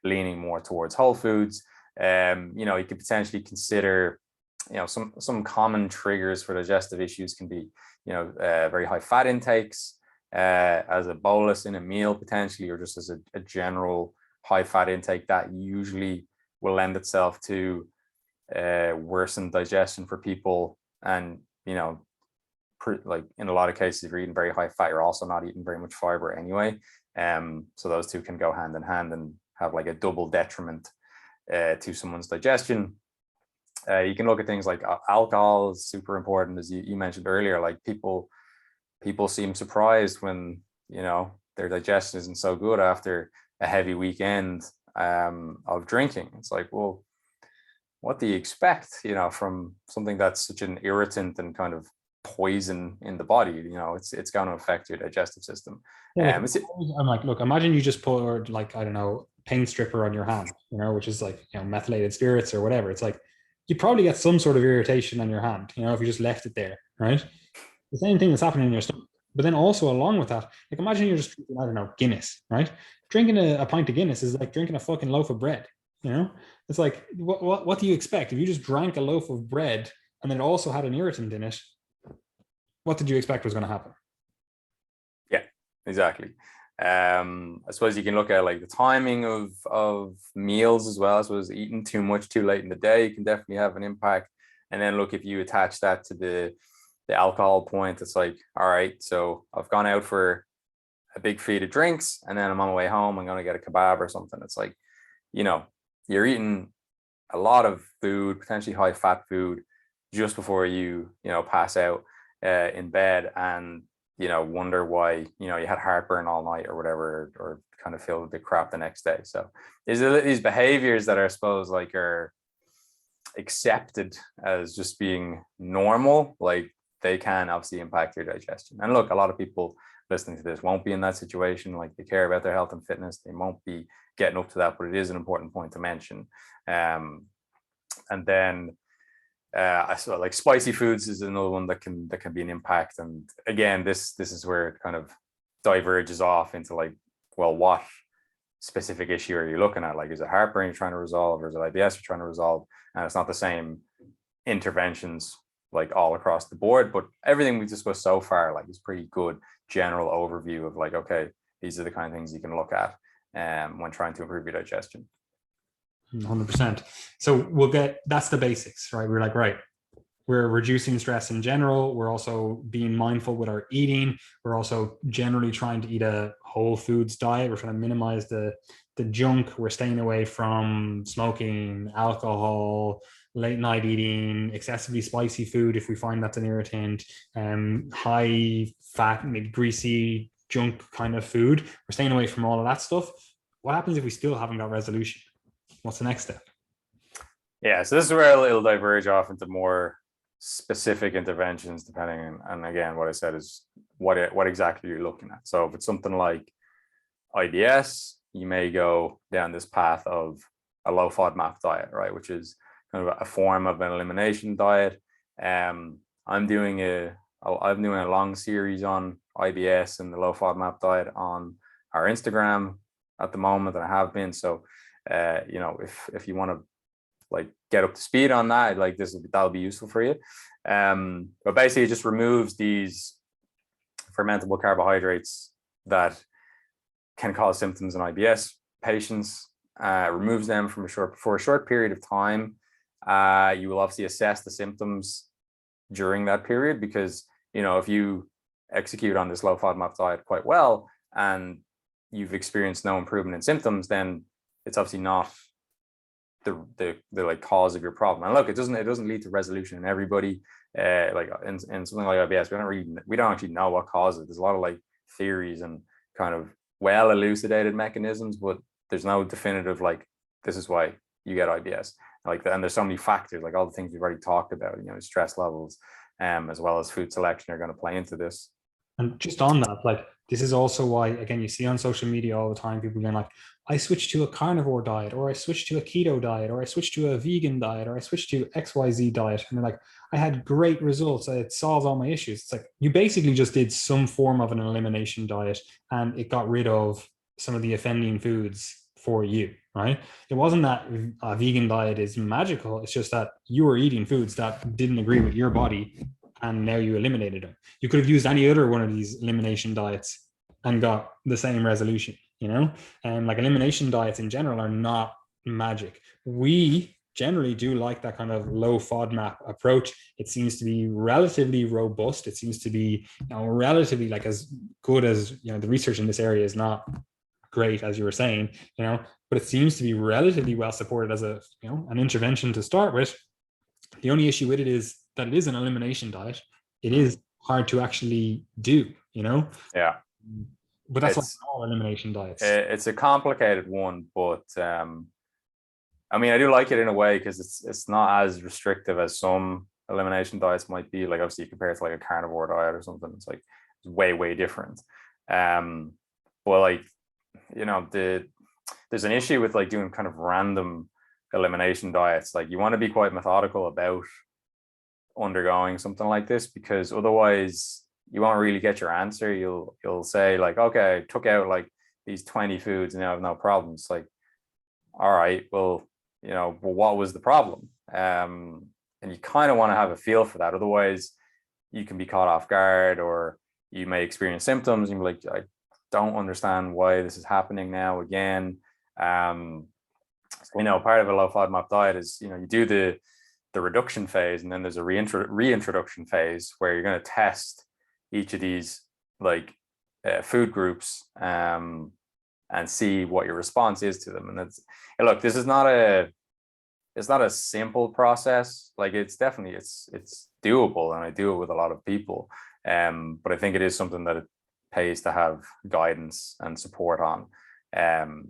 leaning more towards whole foods. You could potentially consider some common triggers for digestive issues can be, very high fat intakes, as a bolus in a meal potentially, or just as a general high fat intake that usually will lend itself to worsened digestion for people. And, like in a lot of cases, if you're eating very high fat, you're also not eating very much fiber anyway. So those two can go hand in hand and have like a double detriment to someone's digestion. You can look at things like alcohol is super important, as you mentioned earlier. Like people seem surprised when, their digestion isn't so good after a heavy weekend of drinking. It's like, well, what do you expect, from something that's such an irritant and kind of poison in the body? It's going to affect your digestive system. Yeah, I'm like, look, imagine you just poured, like, I don't know, paint stripper on your hand, which is like, methylated spirits or whatever. It's like, you probably get some sort of irritation on your hand, if you just left it there, right? The same thing that's happening in your stomach. But then also along with that, like, imagine you're just drinking, I don't know, Guinness, right? Drinking a pint of Guinness is like drinking a fucking loaf of bread, It's like, what do you expect? If you just drank a loaf of bread and then it also had an irritant in it, what did you expect was going to happen? Yeah, exactly. I suppose you can look at like the timing of meals as well. I suppose eating too much too late in the day can definitely have an impact. And then look, if you attach that to the alcohol point, it's like, all right, so I've gone out for a big feed of drinks and then I'm on my way home, I'm going to get a kebab or something. It's like, you're eating a lot of food, potentially high fat food, just before you pass out in bed, and wonder why you had heartburn all night or whatever, or kind of feel a bit crap the next day. So is it these behaviors that I suppose like are accepted as just being normal? Like, they can obviously impact your digestion. And look, a lot of people listening to this won't be in that situation. Like, they care about their health and fitness, they won't be getting up to that, but it is an important point to mention. And then I saw like spicy foods is another one that can be an impact. And again, this is where it kind of diverges off into like, well, what specific issue are you looking at? Like, is it heartburn you're trying to resolve, or is it IBS you're trying to resolve? And it's not the same interventions like all across the board, but everything we've discussed so far like is pretty good general overview of like, okay, these are the kind of things you can look at when trying to improve your digestion. 100%. So that's the basics, right? We're like, right, we're reducing stress in general. We're also being mindful with our eating. We're also generally trying to eat a whole foods diet. We're trying to minimize the junk. We're staying away from smoking, alcohol, late night eating, excessively spicy food if we find that's an irritant, high fat, maybe greasy, junk kind of food. We're staying away from all of that stuff. What happens if we still haven't got resolution? What's the next step? Yeah, so this is where it'll diverge off into more specific interventions, depending on again, what I said is what exactly you're looking at. So if it's something like IBS, you may go down this path of a low FODMAP diet, right, which is kind of a form of an elimination diet. I'm doing a long series on IBS and the low FODMAP diet on our Instagram at the moment, and I have been. So if you want to like get up to speed on that, like that'll be useful for you. But basically it just removes these fermentable carbohydrates that can cause symptoms in IBS patients, removes them for a short period of time. You will obviously assess the symptoms during that period, because if you execute on this low FODMAP diet quite well and you've experienced no improvement in symptoms, then it's obviously not the like cause of your problem. And look, it doesn't lead to resolution in everybody. Like in something like IBS, we don't actually know what causes it. There's a lot of like theories and kind of well elucidated mechanisms, but there's no definitive like this is why you get IBS. Like, and there's so many factors, like all the things we've already talked about, stress levels, as well as food selection are going to play into this. And just on that, like, this is also why, again, you see on social media all the time, people being like, I switched to a carnivore diet, or I switched to a keto diet, or I switched to a vegan diet, or I switched to XYZ diet. And they're like, I had great results. It solved all my issues. It's like, you basically just did some form of an elimination diet and it got rid of some of the offending foods for you, right? It wasn't that a vegan diet is magical. It's just that you were eating foods that didn't agree with your body, and now you eliminated them. You could have used any other one of these elimination diets and got the same resolution, you know? And like elimination diets in general are not magic. We generally do like that kind of low FODMAP approach. It seems to be relatively robust. It seems to be, relatively like as good as, the research in this area is not great, as you were saying, but it seems to be relatively well supported as a, an intervention to start with. The only issue with it is that it is an elimination diet. It is hard to actually do, Yeah. But that's like all elimination diets. It's a complicated one, but I mean, I do like it in a way because it's not as restrictive as some elimination diets might be. Like obviously you compare it to like a carnivore diet or something, it's like it's way different. But like, there's an issue with like doing kind of random elimination diets. Like you want to be quite methodical about undergoing something like this, because otherwise you won't really get your answer. You'll say like, okay, I took out like these 20 foods and now I have no problems. Like, all right, well, what was the problem? And you kind of want to have a feel for that. Otherwise you can be caught off guard, or you may experience symptoms and be like, I don't understand why this is happening now again. Part of a low FODMAP diet is, you do the reduction phase, and then there's a reintroduction phase where you're going to test each of these like food groups and see what your response is to them. And look, this is not it's not a simple process. Like it's definitely it's doable, and I do it with a lot of people. But I think it is something that it pays to have guidance and support on,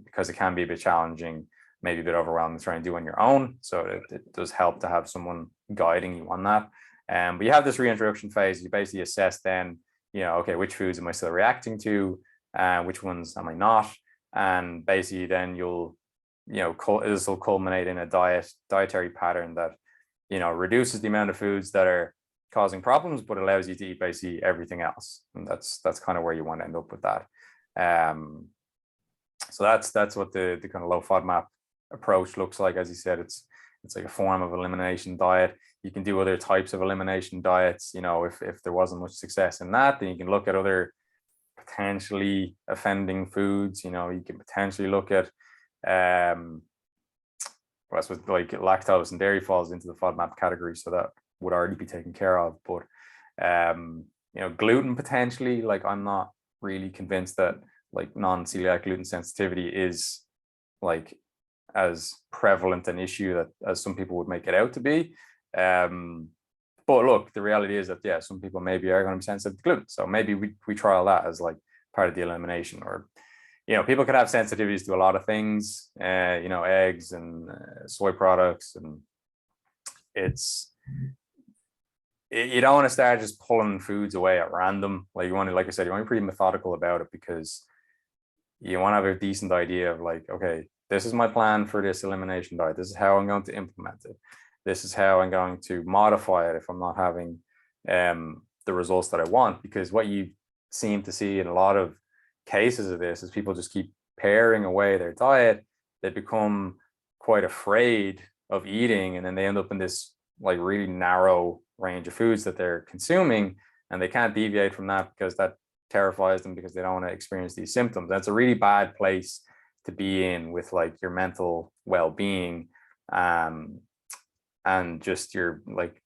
because it can be a bit challenging, maybe a bit overwhelming to try and do on your own. So it does help to have someone guiding you on that. But you have this reintroduction phase. You basically assess then, okay, which foods am I still reacting to? Which ones am I not? And basically then this will culminate in a dietary pattern that, reduces the amount of foods that are causing problems, but allows you to eat basically everything else. And that's kind of where you want to end up with that. So that's what the kind of low FODMAP approach looks like. As you said, it's like a form of elimination diet. You can do other types of elimination diets. If there wasn't much success in that, then you can look at other potentially offending foods. You can potentially look at that's what like lactose and dairy falls into the FODMAP category, so that would already be taken care of. But gluten potentially, like I'm not really convinced that like non-celiac gluten sensitivity is like as prevalent an issue that as some people would make it out to be. But look, the reality is that some people maybe are going to be sensitive to gluten, so maybe we trial that as like part of the elimination. Or people can have sensitivities to a lot of things, eggs and soy products, and you don't want to start just pulling foods away at random. Like you want to, like I said, you want to be pretty methodical about it, because you want to have a decent idea of like, okay, this is my plan for this elimination diet. This is how I'm going to implement it. This is how I'm going to modify it if I'm not having the results that I want. Because what you seem to see in a lot of cases of this is people just keep paring away their diet. They become quite afraid of eating, and then they end up in this like really narrow range of foods that they're consuming, and they can't deviate from that because that terrifies them, because they don't want to experience these symptoms. That's a really bad place to be in with like your mental well-being, and just your like,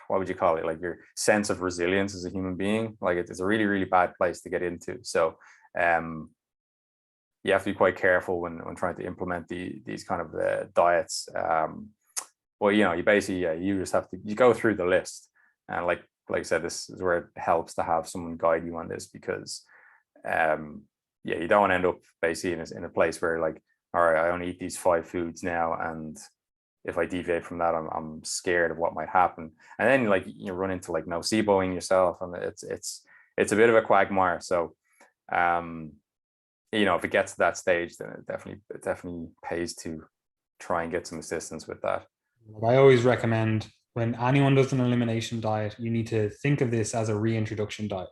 what would you call it, like your sense of resilience as a human being. Like it's a really bad place to get into. So you have to be quite careful when trying to implement these kind of diets. Well, you basically, you just have to, you go through the list. And like I said, this is where it helps to have someone guide you on this, because you don't want to end up basically in a place where like, all right, I only eat these 5 foods now, and if I deviate from that, I'm scared of what might happen. And then like you run into like noceboing yourself, and it's a bit of a quagmire. So if it gets to that stage, then it definitely pays to try and get some assistance with that. I always recommend, when anyone does an elimination diet, you need to think of this as a reintroduction diet.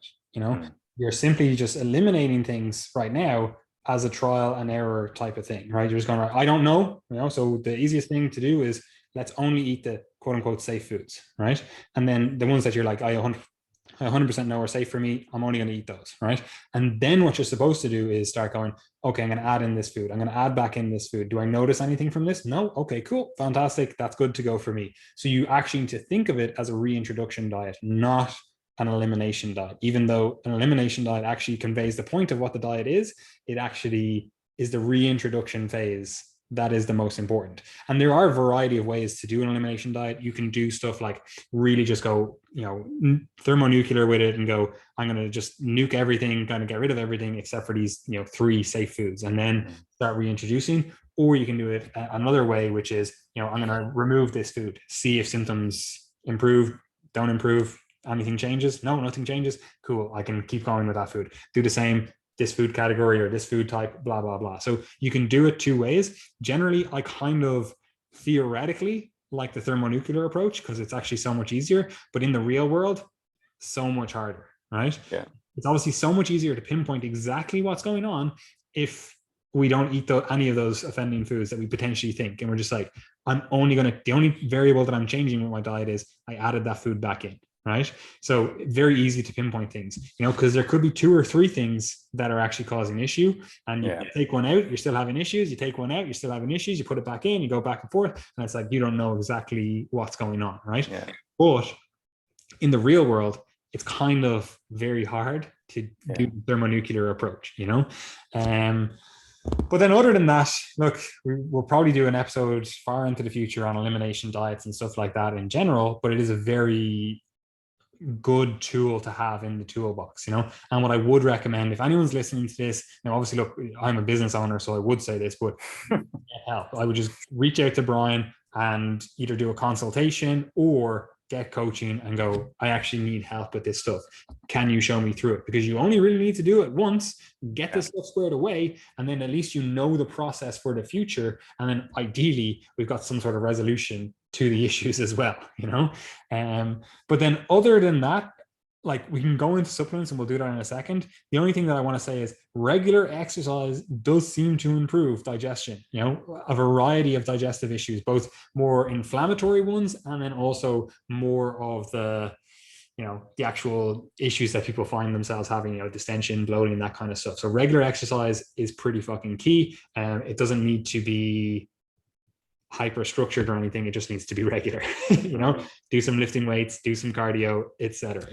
You're simply just eliminating things right now as a trial and error type of thing, right? You're just going, right, I don't know, so the easiest thing to do is let's only eat the quote unquote safe foods, right? And then the ones that you're like, I 100% know are safe for me, I'm only going to eat those, right? And then what you're supposed to do is start going, okay, I'm going to add in this food. I'm going to add back in this food. Do I notice anything from this? No. Okay, cool. Fantastic. That's good to go for me. So you actually need to think of it as a reintroduction diet, not an elimination diet. Even though an elimination diet actually conveys the point of what the diet is, it actually is the reintroduction phase that is the most important. And there are a variety of ways to do an elimination diet. You can do stuff like really just go, thermonuclear with it and go, I'm going to just nuke everything, kind of get rid of everything except for these, 3 safe foods, and then start reintroducing. Or you can do it another way, which is, I'm going to remove this food, see if symptoms improve, don't improve, anything changes. No, nothing changes. Cool. I can keep going with that food. Do the same, this food category or this food type, blah, blah, blah. So you can do it 2 ways. Generally, I kind of theoretically like the thermonuclear approach because it's actually so much easier, but in the real world, so much harder, right? Yeah. It's obviously so much easier to pinpoint exactly what's going on if we don't eat any of those offending foods that we potentially think. And we're just like, the only variable that I'm changing with my diet is I added that food back in. Right. So very easy to pinpoint things, because there could be 2 or 3 things that are actually causing issue. And you take one out, you're still having issues. You take one out, you're still having issues. You put it back in, you go back and forth. And it's like, you don't know exactly what's going on. Right. Yeah. But in the real world, it's kind of very hard to do the thermonuclear approach, But then other than that, look, we'll probably do an episode far into the future on elimination diets and stuff like that in general, but it is a very good tool to have in the toolbox, And what I would recommend, if anyone's listening to this, now obviously, look, I'm a business owner, so I would say this, but help, I would just reach out to Brian and either do a consultation or get coaching and go, I actually need help with this stuff. Can you show me through it? Because you only really need to do it once, get this stuff squared away, and then at least you know the process for the future. And then ideally, we've got some sort of resolution to the issues as well, But then other than that, like we can go into supplements and we'll do that in a second. The only thing that I want to say is regular exercise does seem to improve digestion, a variety of digestive issues, both more inflammatory ones and then also more of the actual issues that people find themselves having, distension, bloating, that kind of stuff. So regular exercise is pretty fucking key. It doesn't need to be hyper structured or anything. It just needs to be regular, do some lifting weights, do some cardio, etc.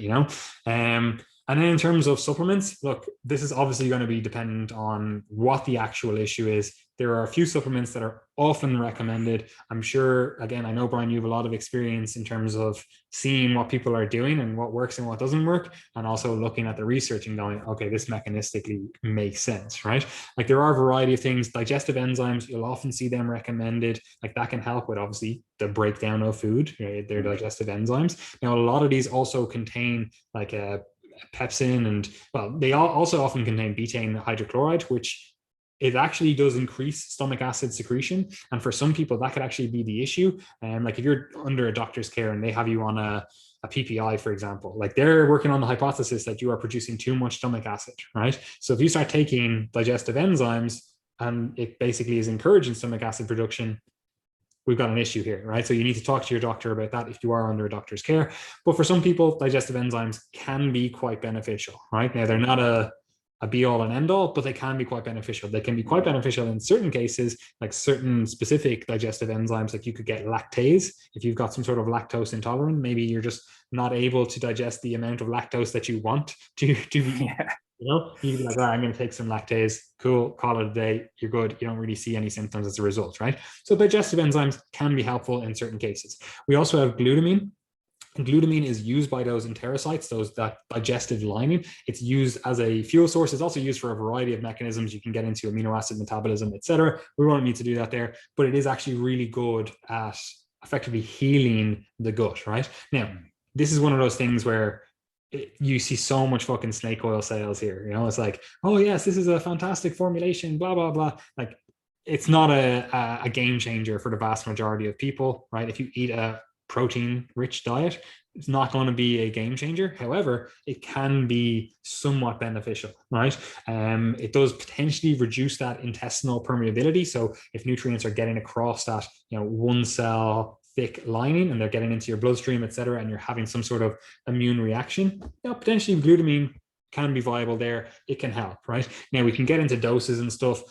And then in terms of supplements, look, this is obviously going to be dependent on what the actual issue is. There are a few supplements that are often recommended. I'm sure, again, I know, Brian, you have a lot of experience in terms of seeing what people are doing and what works and what doesn't work, and also looking at the research and going, okay, this mechanistically makes sense, right? Like there are a variety of things. Digestive enzymes, you'll often see them recommended. Like that can help with obviously the breakdown of food, right? They're digestive enzymes. Now, a lot of these also contain like a pepsin, and they also often contain betaine hydrochloride, which it actually does increase stomach acid secretion. And for some people, that could actually be the issue. Like if you're under a doctor's care and they have you on a PPI, for example, like they're working on the hypothesis that you are producing too much stomach acid, right? So if you start taking digestive enzymes and it basically is encouraging stomach acid production, we've got an issue here, right? So you need to talk to your doctor about that if you are under a doctor's care. But for some people, digestive enzymes can be quite beneficial, right? Now, they're not a be all and end all, but they can be quite beneficial. They can be quite beneficial in certain cases, like certain specific digestive enzymes, like you could get lactase. If you've got some sort of lactose intolerant, maybe you're just not able to digest the amount of lactose that you want to be you can be like, I'm going to take some lactase, cool, call it a day, you're good. You don't really see any symptoms as a result, right? So digestive enzymes can be helpful in certain cases. We also have glutamine. Glutamine is used by those enterocytes, that digestive lining. It's used as a fuel source. It's also used for a variety of mechanisms. You can get into amino acid metabolism, etc. We won't need to do that there, but it is actually really good at effectively healing the gut, right? Now, this is one of those things where you see so much fucking snake oil sales here. It's like, oh yes, this is a fantastic formulation, blah, blah, blah. Like it's not a game changer for the vast majority of people, right? If you eat a protein rich diet, it's not going to be a game changer. However, it can be somewhat beneficial, right? It does potentially reduce that intestinal permeability. So if nutrients are getting across that, one cell thick lining and they're getting into your bloodstream, et cetera, and you're having some sort of immune reaction, potentially glutamine can be viable there. It can help, right? Now we can get into doses and stuff.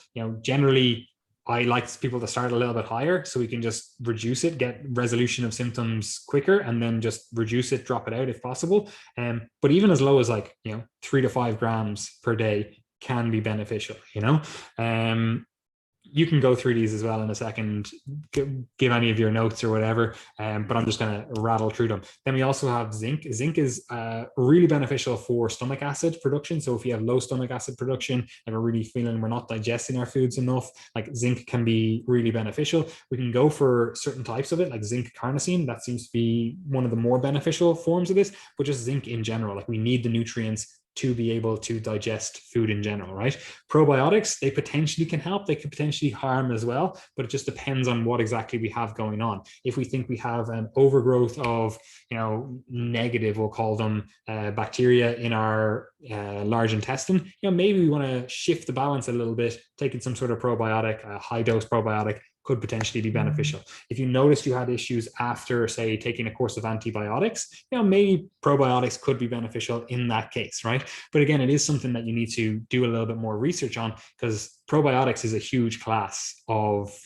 Generally I like people to start a little bit higher so we can just reduce it, get resolution of symptoms quicker, and then just reduce it, drop it out if possible. But even as low as 3 to 5 grams per day can be beneficial, you can go through these as well in a second, give any of your notes or whatever, but I'm just going to rattle through them. Then we also have zinc. Zinc is really beneficial for stomach acid production. So if you have low stomach acid production and we're really feeling we're not digesting our foods enough, like zinc can be really beneficial. We can go for certain types of it, like zinc carnosine. That seems to be one of the more beneficial forms of this, but just zinc in general. Like we need the nutrients to be able to digest food in general, right? Probiotics, they potentially can help. They could potentially harm as well, but it just depends on what exactly we have going on. If we think we have an overgrowth of, negative, we'll call them bacteria in our large intestine, maybe we want to shift the balance a little bit, taking some sort of probiotic, a high dose probiotic could potentially be beneficial. If you noticed you had issues after, say, taking a course of antibiotics, maybe probiotics could be beneficial in that case, right? But again, it is something that you need to do a little bit more research on, because probiotics is a huge class of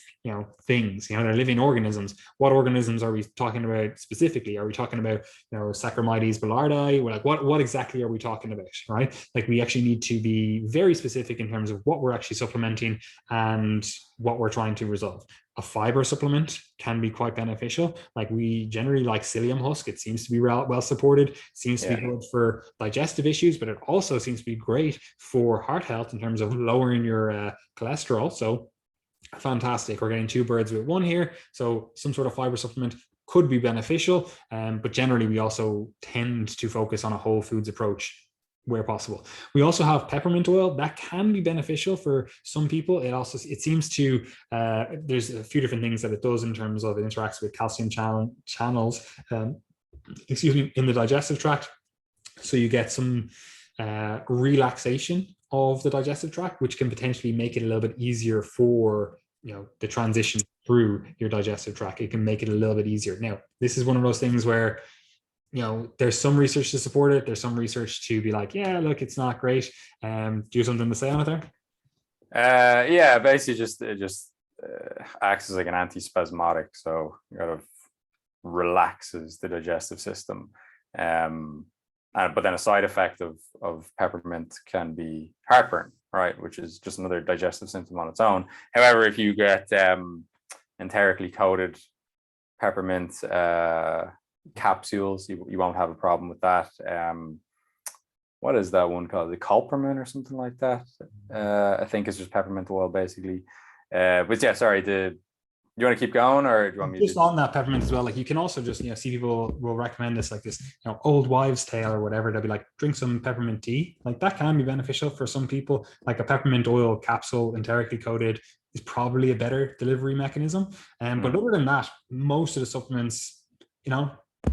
things. They're living organisms. What organisms are we talking about specifically? Are we talking about Saccharomyces boulardii? Like what exactly are we talking about, right? Like we actually need to be very specific in terms of what we're actually supplementing and what we're trying to resolve. A fiber supplement can be quite beneficial. Like we generally like psyllium husk. It seems to be well supported, seems to be good for digestive issues, but it also seems to be great for heart health in terms of lowering your cholesterol. So fantastic. We're getting 2 birds with 1 here. So some sort of fiber supplement could be beneficial. But generally, we also tend to focus on a whole foods approach where possible. We also have peppermint oil that can be beneficial for some people. It seems to, there's a few different things that it does in terms of it interacts with calcium channels, in the digestive tract. So you get some relaxation of the digestive tract, which can potentially make it a little bit easier for the transition through your digestive tract. It can make it a little bit easier. Now, this is one of those things where there's some research to support it. There's some research to be like, yeah, look, it's not great. Do you have something to say on it there? Yeah, basically it just acts as like an antispasmodic, so it kind of relaxes the digestive system. But then a side effect of peppermint can be heartburn, right? Which is just another digestive symptom on its own. However, if you get enterically coated peppermint capsules, you won't have a problem with that. What is that one called? The Culpermin or something like that? I think it's just peppermint oil, basically. But yeah, sorry, you want to keep going, or do you want me just on that peppermint as well? Like you can also just see people will recommend this, like this old wives' tale or whatever. They'll be like, drink some peppermint tea. Like that can be beneficial for some people. Like a peppermint oil capsule, enterically coated, is probably a better delivery mechanism. But other than that, most of the supplements,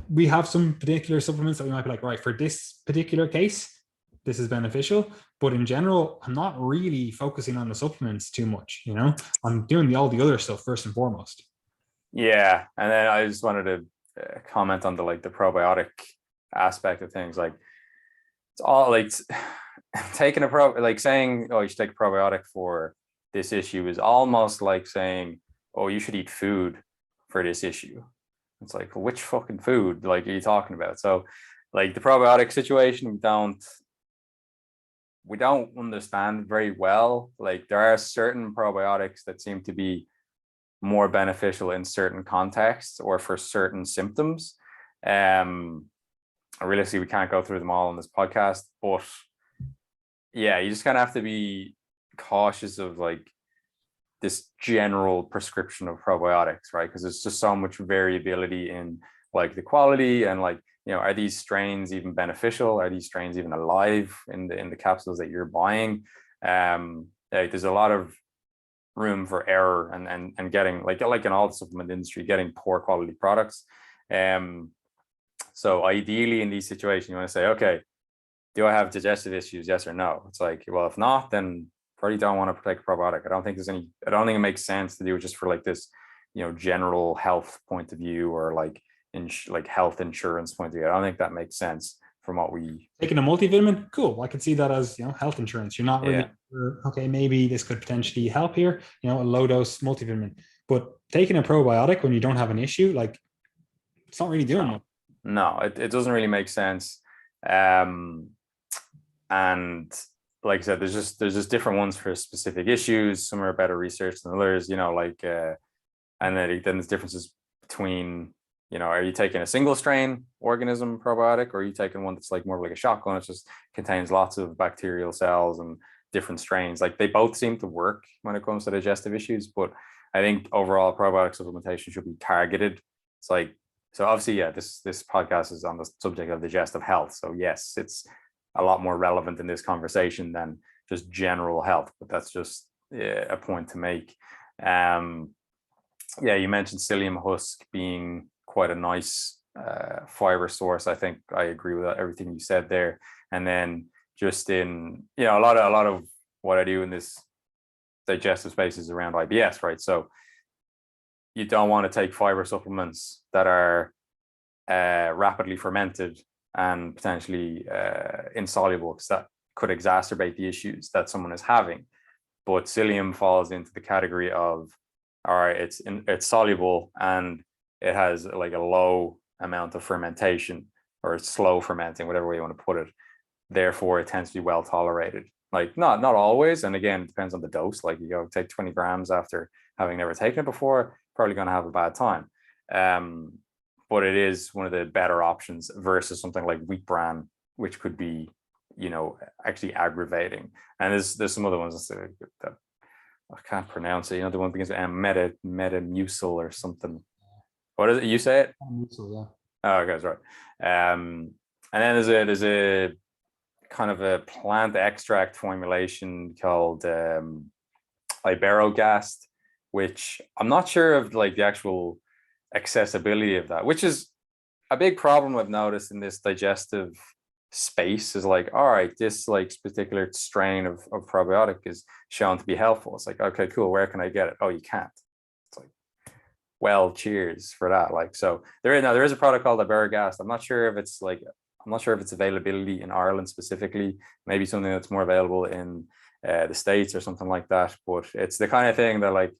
we have some particular supplements that we might be like, right, for this particular case, this is beneficial. But in general, I'm not really focusing on the supplements too much. I'm doing all the other stuff first and foremost. Yeah, and then I just wanted to comment on the probiotic aspect of things. Like it's all like taking saying, oh, you should take a probiotic for this issue is almost like saying, oh, you should eat food for this issue. It's like, well, which fucking food are you talking about? So the probiotic situation, we don't understand very well. There are certain probiotics that seem to be more beneficial in certain contexts or for certain symptoms. Realistically, we can't go through them all on this podcast, but yeah, you just kind of have to be cautious of this general prescription of probiotics, right? Because there's just so much variability in the quality and are these strains even beneficial? Are these strains even alive in the capsules that you're buying? There's a lot of room for error and getting like in all the supplement industry, getting poor quality products. So ideally in these situations, you want to say, okay, do I have digestive issues? Yes or no? It's like, well, if not, then probably don't want to take a probiotic. I don't think it makes sense to do it just for like this, general health point of view, or like health insurance point of view. I don't think that makes sense from what we taking a multivitamin. Cool. I can see that as, health insurance. You're not really sure, okay, maybe this could potentially help here, a low dose multivitamin. But taking a probiotic when you don't have an issue, like, it's not really doing much. No, it doesn't really make sense. And like I said, there's just different ones for specific issues. Some are better researched than others, and then there's differences between, are you taking a single strain organism probiotic, or are you taking one that's like more like a shotgun? It just contains lots of bacterial cells and different strains. Like, they both seem to work when it comes to digestive issues, but I think overall probiotic supplementation should be targeted. It's like, so obviously, yeah, this podcast is on the subject of digestive health. So yes, it's a lot more relevant in this conversation than just general health, but that's just a point to make. Yeah, you mentioned psyllium husk being quite a nice fiber source. I think I agree with everything you said there. And then just in, a lot of what I do in this digestive space is around IBS, right? So you don't want to take fiber supplements that are rapidly fermented and potentially insoluble, because that could exacerbate the issues that someone is having. But psyllium falls into the category of, all right, it's soluble and it has like a low amount of fermentation, or it's slow fermenting, whatever way you want to put it. Therefore, it tends to be well tolerated. Like, not always, and again, it depends on the dose. Like, you go take 20 grams after having never taken it before, probably going to have a bad time. But it is one of the better options versus something like wheat bran, which could be, actually aggravating. And there's some other ones that I can't pronounce it. The one begins with metamucil or something. What is it? You say it? Mucil, yeah. Oh, okay, that's right. And then there's a kind of a plant extract formulation called Iberogast, which I'm not sure of like the actual accessibility of that, which is a big problem I've noticed in this digestive space. Is like, all right, this like particular strain of probiotic is shown to be helpful. It's like, okay, cool, where can I get it? Oh, you can't. It's like, well, cheers for that. Like, so there is a product called Iberogast. I'm not sure if its availability in Ireland specifically. Maybe something that's more available in the States or something like that. But it's the kind of thing that, like,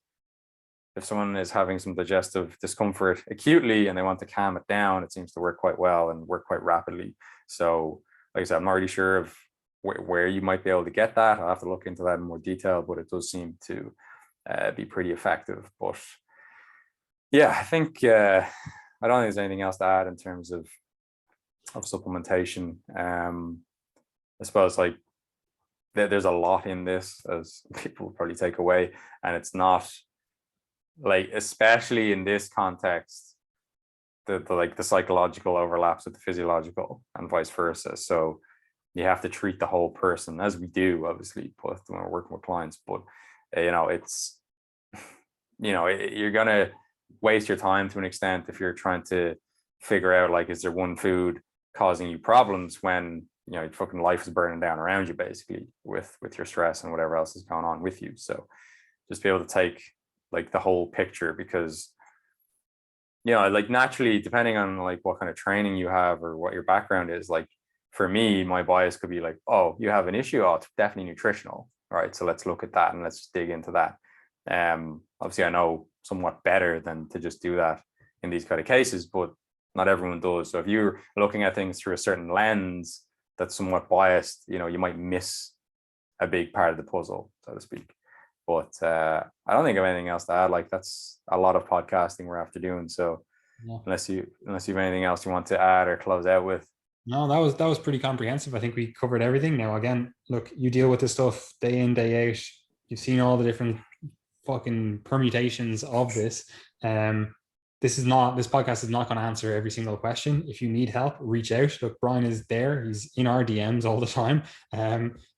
if someone is having some digestive discomfort acutely and they want to calm it down, it seems to work quite well and work quite rapidly. So, like I said, I'm not really sure of where you might be able to get that. I'll have to look into that in more detail, but it does seem to be pretty effective. But yeah, I think I don't think there's anything else to add in terms of supplementation. I suppose like there's a lot in this, as people will probably take away, and it's not like, especially in this context, the psychological overlaps with the physiological and vice versa. So you have to treat the whole person, as we do obviously when we're working with clients. But it's you're gonna waste your time to an extent if you're trying to figure out, like, is there one food causing you problems when your fucking life is burning down around you, basically, with your stress and whatever else is going on with you. So just be able to take like the whole picture, because like naturally, depending on like what kind of training you have or what your background is, like for me, my bias could be like, oh, you have an issue, oh, it's definitely nutritional. All right, so let's look at that and let's dig into that. Obviously I know somewhat better than to just do that in these kind of cases, but not everyone does. So if you're looking at things through a certain lens that's somewhat biased, you might miss a big part of the puzzle, so to speak. But I don't think of anything else to add. Like, that's a lot of podcasting we're after doing. So yeah. unless you have anything else you want to add or close out with. No, that was pretty comprehensive. I think we covered everything. Now, again, look, you deal with this stuff day in, day out. You've seen all the different fucking permutations of this. This podcast is not going to answer every single question. If you need help, reach out. Look, Brian is there. He's in our DMs all the time.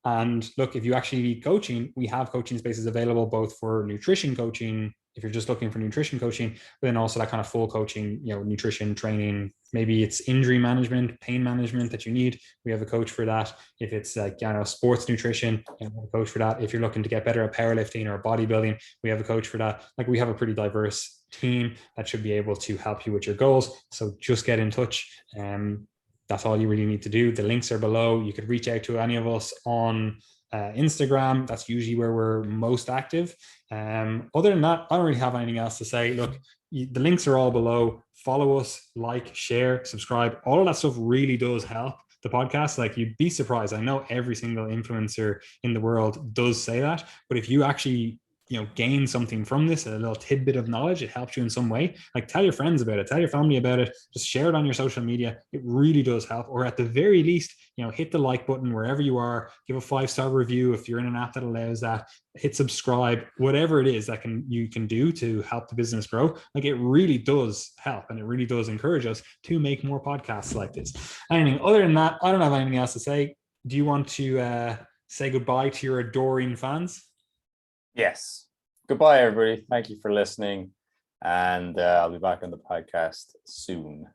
And look, if you actually need coaching, we have coaching spaces available both for nutrition coaching, if you're just looking for nutrition coaching, but then also that kind of full coaching, nutrition training. Maybe it's injury management, pain management that you need. We have a coach for that. If it's like, sports nutrition, we have a coach for that. If you're looking to get better at powerlifting or bodybuilding, we have a coach for that. Like, we have a pretty diverse team that should be able to help you with your goals. So just get in touch. That's all you really need to do. The links are below. You could reach out to any of us on Instagram. That's usually where we're most active. Other than that, I don't really have anything else to say. Look, the links are all below. Follow us, like, share, subscribe. All of that stuff really does help the podcast. Like, you'd be surprised. I know every single influencer in the world does say that, but if you actually gain something from this, a little tidbit of knowledge, it helps you in some way, like, tell your friends about it, tell your family about it, just share it on your social media. It really does help. Or at the very least, hit the like button wherever you are, give a 5-star review if you're in an app that allows that, hit subscribe, whatever it is that you can do to help the business grow. Like, it really does help, and it really does encourage us to make more podcasts like this. Anything other than that, I don't have anything else to say. Do you want to say goodbye to your adoring fans? Yes. Goodbye, everybody. Thank you for listening. And I'll be back on the podcast soon.